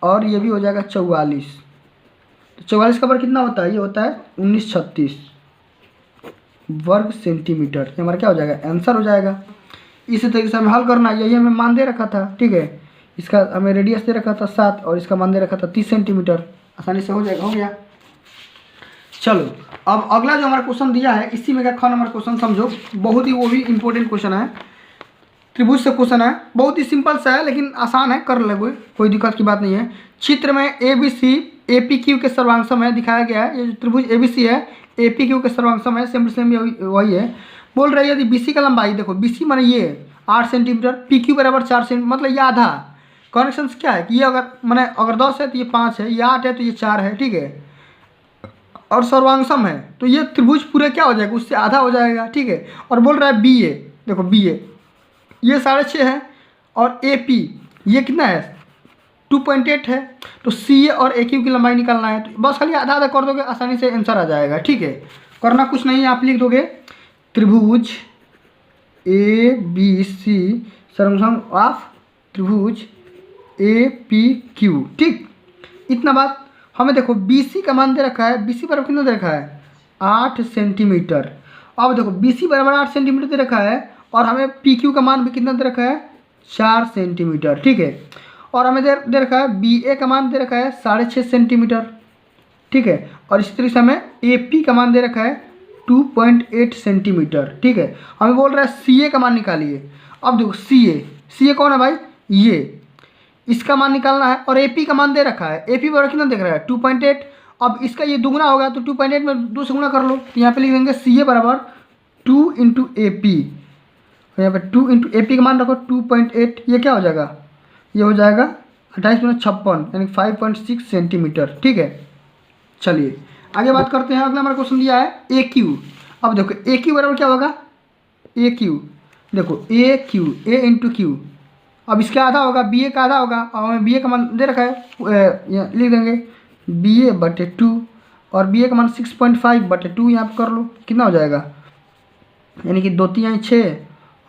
और ये भी हो जाएगा 44। तो 44 का बर कितना होता है, ये होता है 1936 वर्ग सेंटीमीटर। ये हमारा क्या हो जाएगा, आंसर हो जाएगा। इसी तरीके से हमें हल करना है, यही हमें मान दे रखा था। ठीक है, इसका हमें रेडियस दे रखा था 7 और इसका मान दे रखा था 30 सेंटीमीटर, आसानी से हो जाएगा, हो गया। चलो, अब अगला जो हमारा क्वेश्चन दिया है, इसी में का ख नंबर क्वेश्चन समझो, बहुत ही वो भी इंपॉर्टेंट क्वेश्चन है, त्रिभुज से क्वेश्चन है, बहुत ही सिंपल सा है लेकिन आसान है, कर लोगे, कोई दिक्कत की बात नहीं है। चित्र में ABC APQ के सर्वांगसम है, दिखाया गया है। ये जो त्रिभुज ABC है APQ के सर्वांगसम है, सेम सेम वही है। बोल रही है यदि BC का लंबाई, देखो BC माने ये 8 सेंटीमीटर, PQ बराबर 4 सेंटीमीटर, मतलब ये आधा, कनेक्शंस क्या है कि ये अगर मैंने अगर 10 है तो ये 5 है, ये 8 है तो ये 4 है, ठीक है। और सर्वांगसम है तो ये त्रिभुज पूरे क्या हो जाएगा, उससे आधा हो जाएगा, ठीक है। और बोल रहा है बी ए, देखो बी ए ये 6.5 है और ए पी ये कितना है 2.8 है। तो सी ए और ए क्यू की लंबाई निकालना है, तो बस खाली आधा आधा कर दोगे आसानी से आंसर आ जाएगा, ठीक है। करना कुछ नहीं है, आप लिख दोगे त्रिभुज ए बी सी सर्वसम ऑफ त्रिभुज ए पी क्यू, ठीक। इतना बात हमें देखो बी सी का मान दे रखा है, बी सी बराबर कितना दे रखा है 8 सेंटीमीटर। अब देखो बी सी बराबर 8 सेंटीमीटर दे रखा है और हमें पी क्यू का मान भी कितना दे रखा है 4 सेंटीमीटर, ठीक है। और हमें दे रखा है बी ए का मान दे रखा है 6.5 सेंटीमीटर, ठीक है। और इसी तरीके से हमें ए पी का मान दे रखा है 2.8 सेंटीमीटर, ठीक है। हमें बोल रहा है सी ए का मान निकालिए। अब देखो सी ए कौन है भाई, ये इसका मान निकालना है और ए पी का मान दे रखा है, ए पी बराबर कितना देख रहा है 2.8। अब इसका ये दुगुना होगा तो 2.8 में 2 से गुना कर लो, तो यहाँ पे लिख देंगे सी ए बराबर 2 इंटू ए पी, यहाँ पे 2 इंटू ए पी का मान रखो 2.8, ये क्या हो जाएगा, ये हो जाएगा 28×56 यानी 5.6 सेंटीमीटर, ठीक है। चलिए आगे बात करते हैं। अगला हमारा क्वेश्चन दिया है ए क्यू। अब देखो ए क्यू बराबर क्या होगा, ए क्यू देखो ए क्यू ए इंटू क्यू, अब इसका आधा होगा बी ए का आधा होगा और हमें बी ए का मान दे रखा है, लिख देंगे बी ए बटे 2 और बी ए का मान 6.5 बटे 2 यहाँ पर कर लो, कितना हो जाएगा यानी कि 2 3 6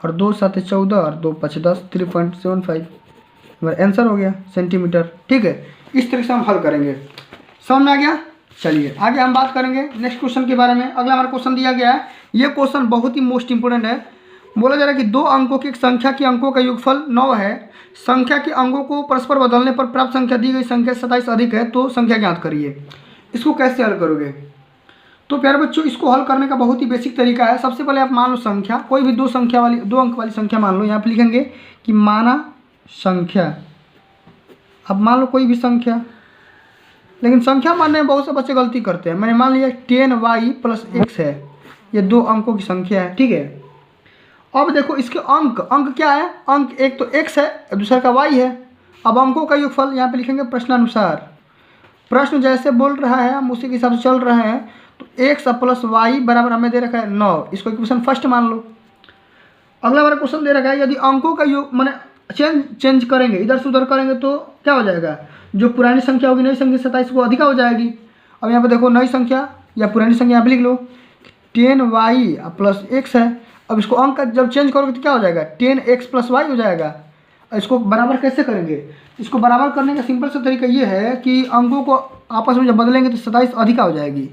और 2 7 14 और 2 5 10 3.75 हमारा आंसर हो गया सेंटीमीटर, ठीक है। इस तरीके से हम हल करेंगे, समझ में आ गया। चलिए आगे हम बात करेंगे नेक्स्ट क्वेश्चन के बारे में। अगला हमारा क्वेश्चन दिया गया है, ये क्वेश्चन बहुत ही मोस्ट इंपोर्टेंट है। बोला जा रहा है कि 2 अंकों की एक संख्या के अंकों का योगफल 9 है, संख्या के अंकों को परस्पर बदलने पर प्राप्त संख्या दी गई संख्या 27 अधिक है, तो संख्या ज्ञात करिए। इसको कैसे हल करोगे, तो प्यारे बच्चों इसको हल करने का बहुत ही बेसिक तरीका है। सबसे पहले आप मान लो संख्या, कोई भी 2 अंक वाली संख्या मान लो। यहाँ पे लिखेंगे कि माना संख्या, अब मान लो कोई भी संख्या, लेकिन संख्या मानने में बहुत से बच्चे गलती करते हैं। मैंने मान लिया 10y + x है, ये 2 अंकों की संख्या है, ठीक है। अब देखो इसके अंक क्या है, अंक एक तो x है दूसरा का y है। अब अंकों का योगफल यहाँ पे लिखेंगे प्रश्नानुसार, प्रश्न जैसे बोल रहा है हम उसी के हिसाब से चल रहे हैं। तो x + y बराबर हमें दे रखा है 9, इसको इक्वेशन फर्स्ट मान लो। अगला हमारा क्वेश्चन दे रखा है यदि अंकों का योग मैंने चेंज करेंगे, इधर से उधर करेंगे तो क्या हो जाएगा, जो पुरानी संख्या होगी नई संख्या 27 वो अधिका हो जाएगी। अब यहाँ पे देखो नई संख्या या पुरानी संख्या यहाँ पे लिख लो 10y + x है। अब इसको अंक जब चेंज करोगे तो क्या हो जाएगा 10x + y हो जाएगा। इसको बराबर कैसे करेंगे, इसको बराबर करने का सिंपल सा तरीका ये है कि अंकों को आपस में जब बदलेंगे तो 27 अधिका हो जाएगी,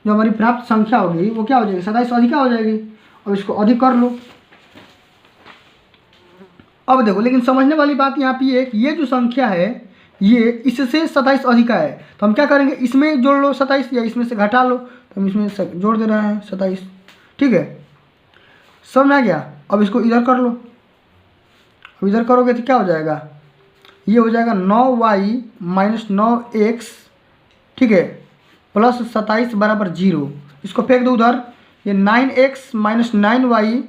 जो हमारी प्राप्त संख्या होगी वो क्या हो जाएगी 27 अधिका हो जाएगी। अब इसको अधिक कर लो। अब देखो लेकिन समझने वाली बात यहाँ पे है कि ये जो संख्या है ये इससे 27 अधिका है, तो हम क्या करेंगे इसमें जोड़ लो 27 या इसमें से घटा लो, तो हम इसमें जोड़ दे रहे हैं 27, ठीक है। समझ में आ गया। अब इसको इधर कर लो, अब इधर करोगे तो क्या हो जाएगा, ये हो जाएगा 9y - 9x, ठीक है, + 27 = 0। इसको फेंक दो उधर, ये 9x - 9y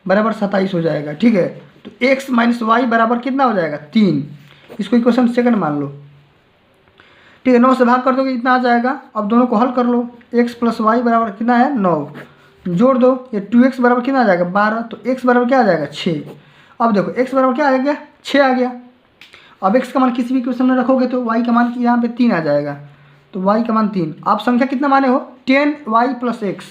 = 27 हो जाएगा, ठीक है। तो x - y बराबर कितना हो जाएगा 3, इसको इक्वेशन सेकंड मान लो, ठीक है। 9 से भाग कर दोगे इतना आ जाएगा। अब दोनों को हल कर लो, x + y बराबर कितना है 9, जोड़ दो, ये 2x बराबर कितना आ जाएगा 12, तो x बराबर क्या आ जाएगा 6। अब देखो x बराबर क्या आ गया 6 आ गया। अब x का मान किसी भी इक्वेशन में रखोगे तो y का मान यहाँ पे 3 आ जाएगा, तो y का मान 3। आप संख्या कितना माने हो 10y + x,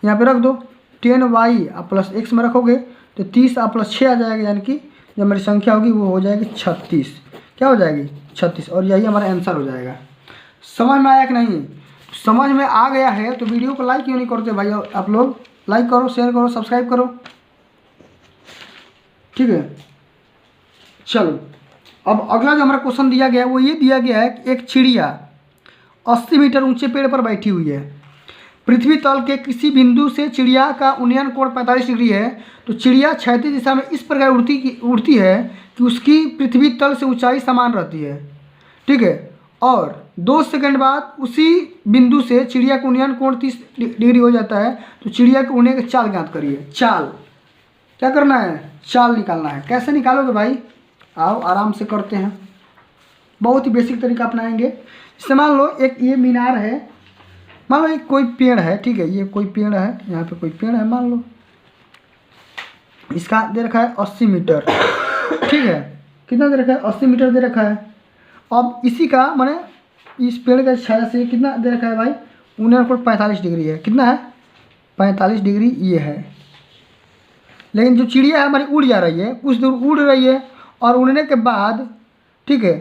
यहाँ पे रख दो 10y + x में रखोगे तो 30 + 6 आ जाएगा, यानी कि जो हमारी संख्या होगी वो हो जाएगी 36, क्या हो जाएगी 36, और यही हमारा आंसर हो जाएगा। समझ में आया कि नहीं, समझ में आ गया है तो वीडियो को लाइक क्यों नहीं करते भाई, आप लोग लाइक करो, शेयर करो, सब्सक्राइब करो, ठीक है। चलो अब अगला जो हमारा क्वेश्चन दिया गया है वो ये दिया गया है कि एक चिड़िया 80 मीटर ऊंचे पेड़ पर बैठी हुई है। पृथ्वी तल के किसी बिंदु से चिड़िया का उन्नयन कोण 45 डिग्री है, तो चिड़िया क्षैतिज दिशा में इस प्रकार उड़ती है कि उसकी पृथ्वी तल से ऊंचाई समान रहती है, ठीक है। और 2 सेकंड बाद उसी बिंदु से चिड़िया का उन्नयन कोण 30 डिग्री हो जाता है, तो चिड़िया के उड़ने की चाल ज्ञात करिए। चाल क्या करना है, चाल निकालना है। कैसे निकालोगे भाई, आओ आराम से करते हैं, बहुत ही बेसिक तरीका अपनाएंगे। जैसे मान लो एक ये मीनार है, मान लो एक कोई पेड़ है, ठीक है, ये कोई पेड़ है, यहाँ पे कोई पेड़ है, मान लो इसका दे रखा है 80 मीटर, ठीक है, कितना दे रखा है 80 मीटर दे रखा है। अब इसी का माने इस पेड़ का छाया से कितना दे रखा है भाई, 45 डिग्री है, कितना है 45 डिग्री ये है। लेकिन जो चिड़िया है हमारी उड़ जा रही है, कुछ दूर उड़ रही है, और उड़ने के बाद, ठीक है,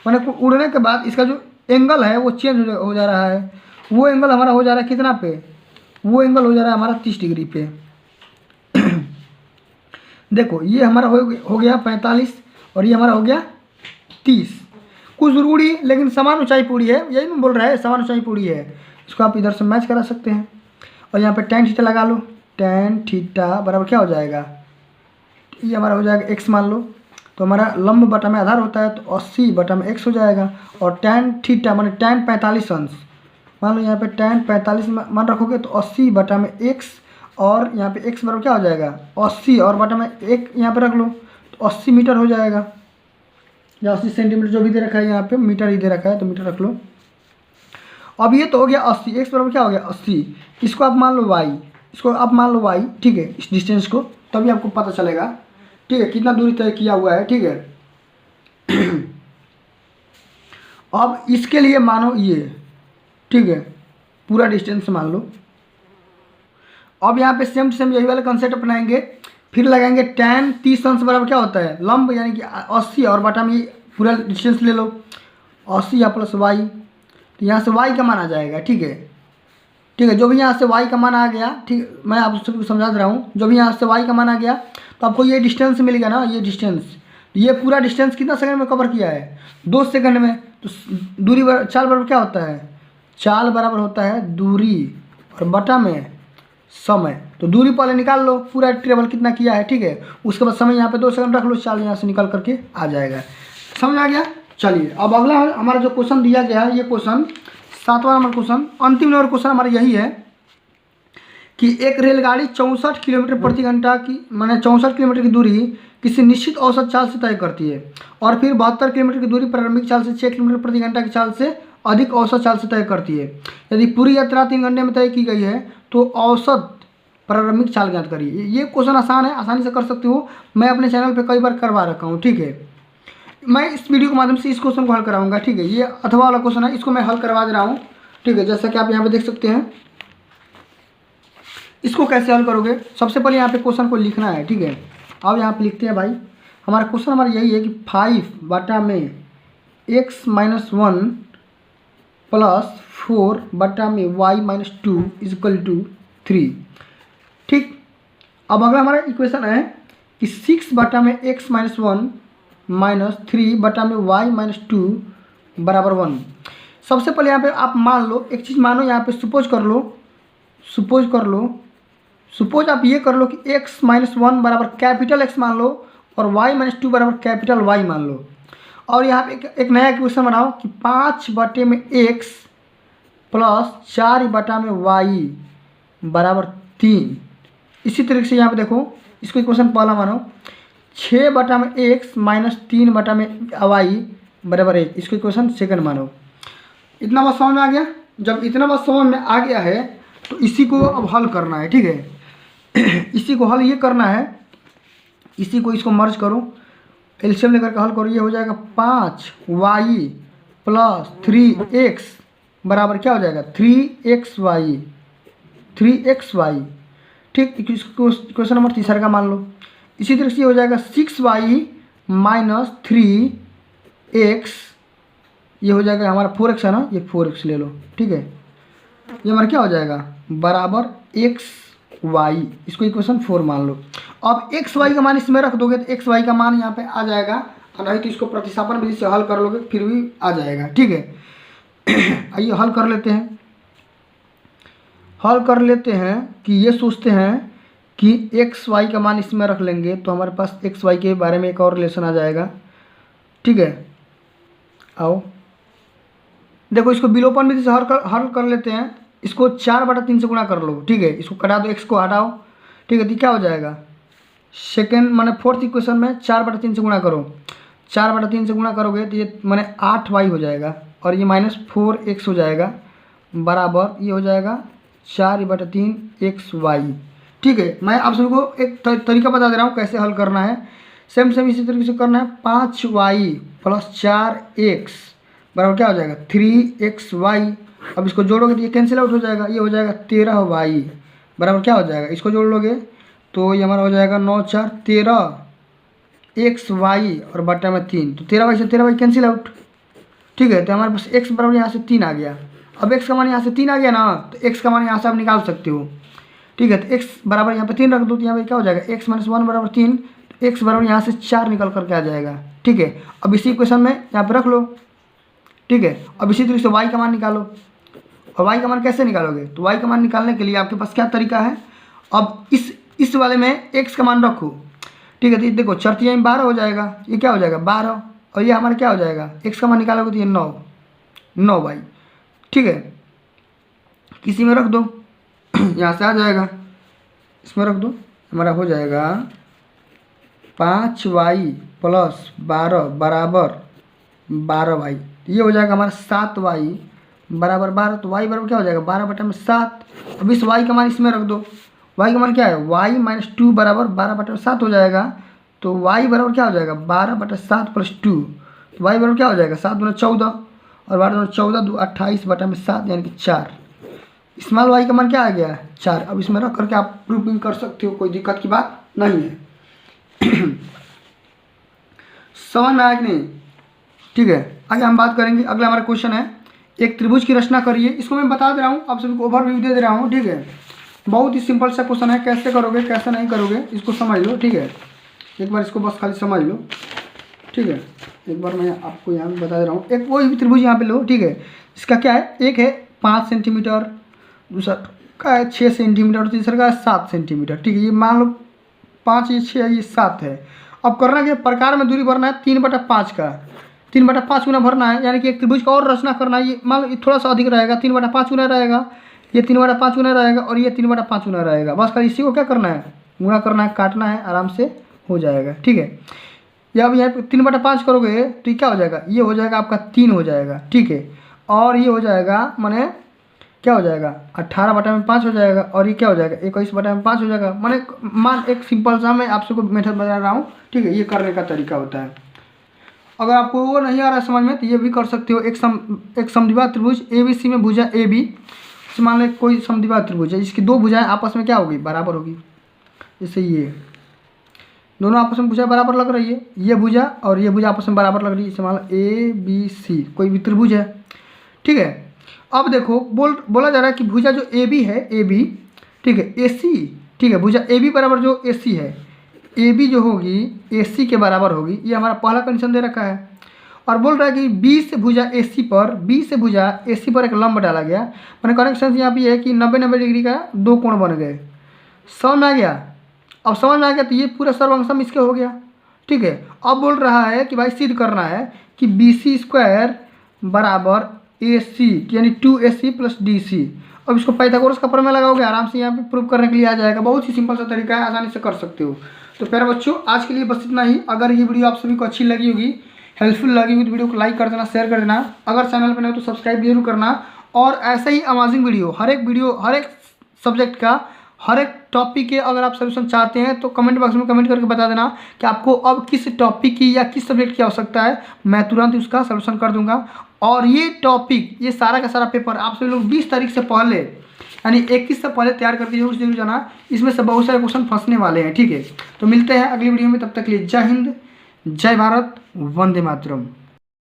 मैंने उड़ने के बाद इसका जो एंगल है वो चेंज हो जा रहा है। वो एंगल हमारा हो जा रहा है कितना पे, वो एंगल हो जा रहा है हमारा 30 डिग्री पे। देखो ये हमारा हो गया 45 और ये हमारा हो गया 30। कुछ दूर उड़ी लेकिन समान ऊंचाई पे उड़ी है, यही मैं बोल रहा है, समान ऊंचाई पे उड़ी है। इसको आप इधर से मैच करा सकते हैं और यहाँ पे tan थीटा लगा लो। tan थीटा बराबर क्या हो जाएगा, ये हमारा हो जाएगा x मान लो, तो हमारा लंब बटा में आधार होता है तो 80 बटा में x हो जाएगा। और tan थीटा माने tan 45 अंश, मान लो यहाँ पे tan 45 मान रखोगे तो 80 बटा में x, और यहाँ पे x बराबर क्या हो जाएगा 80 और बटा में 1 यहाँ पे रख लो तो 80 मीटर हो जाएगा, या 80 सेंटीमीटर जो भी दे रखा है, यहाँ पे मीटर ही दे रखा है तो मीटर रख लो। अब ये तो हो गया 80, x बराबर क्या हो गया 80, इसको आप मान लो y, इसको आप मान लो y, ठीक है, इस डिस्टेंस को, तभी आपको पता चलेगा, ठीक है, कितना दूरी तय किया हुआ है, ठीक है। अब इसके लिए मानो ये, ठीक है, पूरा डिस्टेंस मान लो। अब यहाँ पे सेम टू सेम यही वाला कंसेप्ट अपनाएंगे, फिर लगाएंगे tan 30 अंश बराबर क्या होता है लंब, यानी कि 80 और बटा में पूरा डिस्टेंस ले लो 80 या प्लस y, तो यहाँ से y का मान आ जाएगा, ठीक है, ठीक है, जो भी यहाँ से y का मान आ गया, ठीक, मैं आप सबको समझा दे रहा हूँ, जो भी यहाँ से y का मान आ गया तो आपको ये डिस्टेंस मिलेगा ना, ये डिस्टेंस, ये पूरा डिस्टेंस कितना सेकंड में कवर किया है 2 सेकंड में। तो दूरी चाल बराबर क्या होता है, चाल बराबर होता है दूरी और बटा में समय। तो दूरी पहले निकाल लो, पूरा ट्रेवल कितना किया है, ठीक है, उसके बाद समय यहाँ पे 2 सेकंड रख लो, चाल यहाँ से निकल करके आ जाएगा। समझ आ गया। चलिए अब अगला हमारा जो क्वेश्चन दिया गया है, ये क्वेश्चन 7वां नंबर क्वेश्चन, अंतिम नंबर क्वेश्चन हमारा यही है कि एक रेलगाड़ी 64 किलोमीटर प्रति घंटा की माने 64 किलोमीटर की दूरी किसी निश्चित औसत चाल से तय करती है, और फिर 72 किलोमीटर की दूरी प्रारंभिक चाल से 6 किलोमीटर प्रति घंटा की चाल से अधिक औसत चाल से तय करती है। यदि पूरी यात्रा 3 घंटे में तय की गई है तो औसत प्रारंभिक चाल ज्ञात करिए। ये क्वेश्चन आसान है, आसानी से कर सकते हो, मैं अपने चैनल पे कई बार करवा रखा हूँ, ठीक है। मैं इस वीडियो के माध्यम से इस क्वेश्चन को हल कराऊंगा, ठीक है, ये अथवा वाला क्वेश्चन है, इसको मैं हल करवा दे रहा हूँ, ठीक है, जैसा कि आप यहाँ पे देख सकते हैं। इसको कैसे हल करोगे, सबसे पहले यहाँ पे क्वेश्चन को लिखना है, ठीक है। अब यहाँ पे लिखते हैं भाई, हमारा क्वेश्चन हमारा यही है कि 5 बटा में x-1 प्लस 4 बटा में y-2 इक्वल टू 3, ठीक। अब अगला हमारा इक्वेशन है कि 6 बटा में x-1 माइनस 3 बटा में y-2 बराबर 1। सबसे पहले यहाँ पे आप मान लो एक चीज़, मानो यहाँ पे सपोज आप ये कर लो कि x-1 बराबर कैपिटल X मान लो और y-2 बराबर कैपिटल Y मान लो। और यहाँ पे एक नया इक्वेशन बनाओ कि 5 बटे में x प्लस 4 बटा में y बराबर 3। इसी तरीके से यहाँ पे देखो, इसको इक्वेशन पहला मानो 6 बटा में x माइनस 3 बटा में y बराबर 1, इसको इक्वेशन सेकंड मानो। इतना बात समझ में आ गया। जब इतना बात समझ में आ गया है तो इसी को अब हल करना है, ठीक है। इसी को हल ये करना है, इसी को इसको मर्ज करो, एलसीएम लेकर के हल करो, ये हो जाएगा 5y प्लस 3x बराबर क्या हो जाएगा 3xy, ठीक। क्वेश्चन नंबर तीसरा का मान लो। इसी तरह से ये हो जाएगा 6y माइनस 3x, ये हो जाएगा हमारा 4x है ना, ये 4x ले लो, ठीक है। ये हमारा क्या हो जाएगा बराबर xy, इसको इक्वेशन 4 मान लो। अब xy का मान इसमें रख दोगे तो xy का मान यहाँ पे आ जाएगा, और नहीं तो इसको प्रतिस्थापन विधि से हल कर लोगे फिर भी आ जाएगा, ठीक है। आइए हल कर लेते हैं कि ये सोचते हैं कि xy का मान इसमें रख लेंगे तो हमारे पास xy के बारे में एक और रिलेशन आ जाएगा, ठीक है। आओ देखो, इसको विलोपन विधि से हल कर लेते हैं। इसको 4/3 से गुणा कर लो, ठीक है, इसको कटा दो, x को हटाओ, ठीक है, तो क्या हो जाएगा सेकेंड माने फोर्थ इक्वेशन में 4/3 से गुणा करो, 4/3 से गुणा करोगे तो ये मैंने 8y हो जाएगा, और ये -4x हो जाएगा, बराबर ये हो जाएगा 4/3xy। ठीक है, मैं आप सभी को एक तरीका बता दे रहा हूँ कैसे हल करना है। सेम इसी तरीके से करना है। 5y + 4x बराबर क्या हो जाएगा 3xy। अब इसको जोड़ोगे तो ये कैंसिल आउट हो जाएगा, ये हो जाएगा 13y बराबर क्या हो जाएगा, इसको जोड़ लोगे तो ये हमारा हो जाएगा 9 × 4 13xy और बटा में 3, तो 13y से 13y कैंसिल आउट। ठीक है, तो हमारे पास x बराबर यहाँ से 3 आ गया। अब x का मान यहाँ से 3 आ गया ना, तो x का मान यहाँ से आप निकाल सकते हो। ठीक है, तो x बराबर यहाँ पे 3 रख दो, तो यहाँ पे क्या हो जाएगा x - 1 बराबर 3, x बराबर यहाँ से 4 निकल करके आ जाएगा। ठीक है, अब इसी क्वेश्चन में यहाँ पे रख लो। ठीक है, अब इसी तरीके से y का मान निकालो। और y का मान कैसे निकालोगे, तो y का मान निकालने के लिए आपके पास क्या तरीका है, अब इस वाले में x का मान रखो। ठीक है, तो देखो 4 × 3 = 12 हो जाएगा, ये क्या हो जाएगा 12, और ये हमारा क्या हो जाएगा x का मान निकालोगे तो ये 9y। ठीक है, किसी में रख दो, यहाँ से आ जाएगा, इसमें रख दो, हमारा हो जाएगा 5y + 12 बराबर 12y। ये हो जाएगा हमारा 7y बराबर 12, तो y बराबर क्या हो जाएगा 12/7। अब इस y का मान इसमें रख दो, y का मान क्या है y - 2 बराबर 12/7 हो जाएगा। तो y बराबर क्या हो जाएगा 12/7 + 2, तो y बराबर क्या हो जाएगा 7 × 14 और 12 × 14 2 28/7 यानी कि 4। स्मॉल y का मान क्या आ गया 4। अब इसमें रख करके आप प्रूफ भी कर सकते हो, कोई दिक्कत की बात नहीं है। समझ में आया कि नहीं। ठीक है, आगे हम बात करेंगे। अगला हमारा क्वेश्चन है, एक त्रिभुज की रचना करिए। इसको मैं बता दे रहा हूँ, आप सभी को ओवरव्यू दे रहा हूँ। ठीक है, बहुत ही सिंपल सा क्वेश्चन है, कैसे करोगे कैसे नहीं करोगे इसको समझ लो। ठीक है, एक बार इसको बस खाली समझ लो। ठीक है, एक बार मैं आपको यहाँ पे बता दे रहा हूँ। एक कोई भी त्रिभुज यहाँ पे लो। ठीक है, इसका क्या है, एक है 5 सेंटीमीटर, दूसरा का है 6 सेंटीमीटर और तीसरा का है 7 सेंटीमीटर। ठीक है, ये मान लो 5, ये 6, ये 7 है। अब करना क्या, प्रकार में दूरी भरना है 3/5 का, 3/5 गुना भरना है, यानी कि एक त्रिभुज का और रचना करना है। ये मान लो थोड़ा सा अधिक रहेगा, 3/5 गुना रहेगा, ये 3/5 गुना रहेगा और ये 3/5 गुना रहेगा। बस खाली इसी को क्या करना है, गुणा करना है, काटना है, आराम से हो जाएगा। ठीक है, या अब यहाँ पे 3/5 करोगे तो क्या हो जाएगा, ये हो जाएगा आपका 3 हो जाएगा। ठीक है, और ये हो जाएगा माने क्या हो जाएगा 18/5 हो जाएगा, और ये क्या हो जाएगा 21/5 हो जाएगा। माने मान एक सिंपल सा मैं आप सबको मेथड बता रहा हूँ। ठीक है, ये करने का तरीका होता है। अगर आपको वो नहीं आ रहा है समझ में तो ये भी कर सकते हो। एक समद्विबाहु त्रिभुज ABC में भुजा AB, मान लो कोई समद्विबाहु त्रिभुज है, इसकी 2 भुजाएं आपस में क्या होगी बराबर होगी। जैसे ये दोनों आपस में भुजा बराबर लग रही है, ये भुजा और ये भुजा आपस में बराबर लग रही है। जैसे मान लो ABC कोई भी त्रिभुज है। ठीक है, अब देखो बोला जा रहा है कि भुजा जो AB है, AB ठीक है AC, ठीक है भुजा AB बराबर जो AC है, AB जो होगी AC के बराबर होगी। ये हमारा पहला कंडीशन दे रखा है। और बोल रहा है कि B से भुजा AC पर एक लंब डाला गया। मैंने कनेक्शन यहाँ पे है कि 90 डिग्री का 2 कोण बन गए। समझ में आ गया। अब समझ में आ गया तो ये पूरा सर्वंशम इसके हो गया। ठीक है, अब बोल रहा है कि भाई सिद्ध करना है कि BC² बराबर AC यानी 2AC + DC। अब इसको पाइथागोरस का प्रमेय लगाओगे, आराम से यहाँ पे प्रूव करने के लिए आ जाएगा। बहुत ही सिंपल सा तरीका है, आसानी से कर सकते हो। तो प्यारे बच्चों, आज के लिए बस इतना ही। अगर ये वीडियो आप सभी को अच्छी लगी होगी, हेल्पफुल लगी हुई तो वीडियो को लाइक कर देना, शेयर कर देना। अगर चैनल पर नहीं हो तो सब्सक्राइब जरूर करना। और ऐसे ही अमेजिंग वीडियो हर एक सब्जेक्ट का, हर एक टॉपिक के अगर आप सोल्यूशन चाहते हैं तो कमेंट बॉक्स में कमेंट करके बता देना कि आपको अब किस टॉपिक की या किस सब्जेक्ट की आवश्यकता है। मैं तुरंत उसका सोल्यूशन कर दूंगा। और ये टॉपिक, ये सारा का सारा पेपर आप सभी लोग 20 तारीख से पहले यानी 21 से पहले तैयार करके जरूर जाना। इसमें से बहुत सारे क्वेश्चन फंसने वाले हैं। ठीक है, तो मिलते हैं अगली वीडियो में। तब तक के लिए जय हिंद, जय भारत, वंदे मातरम।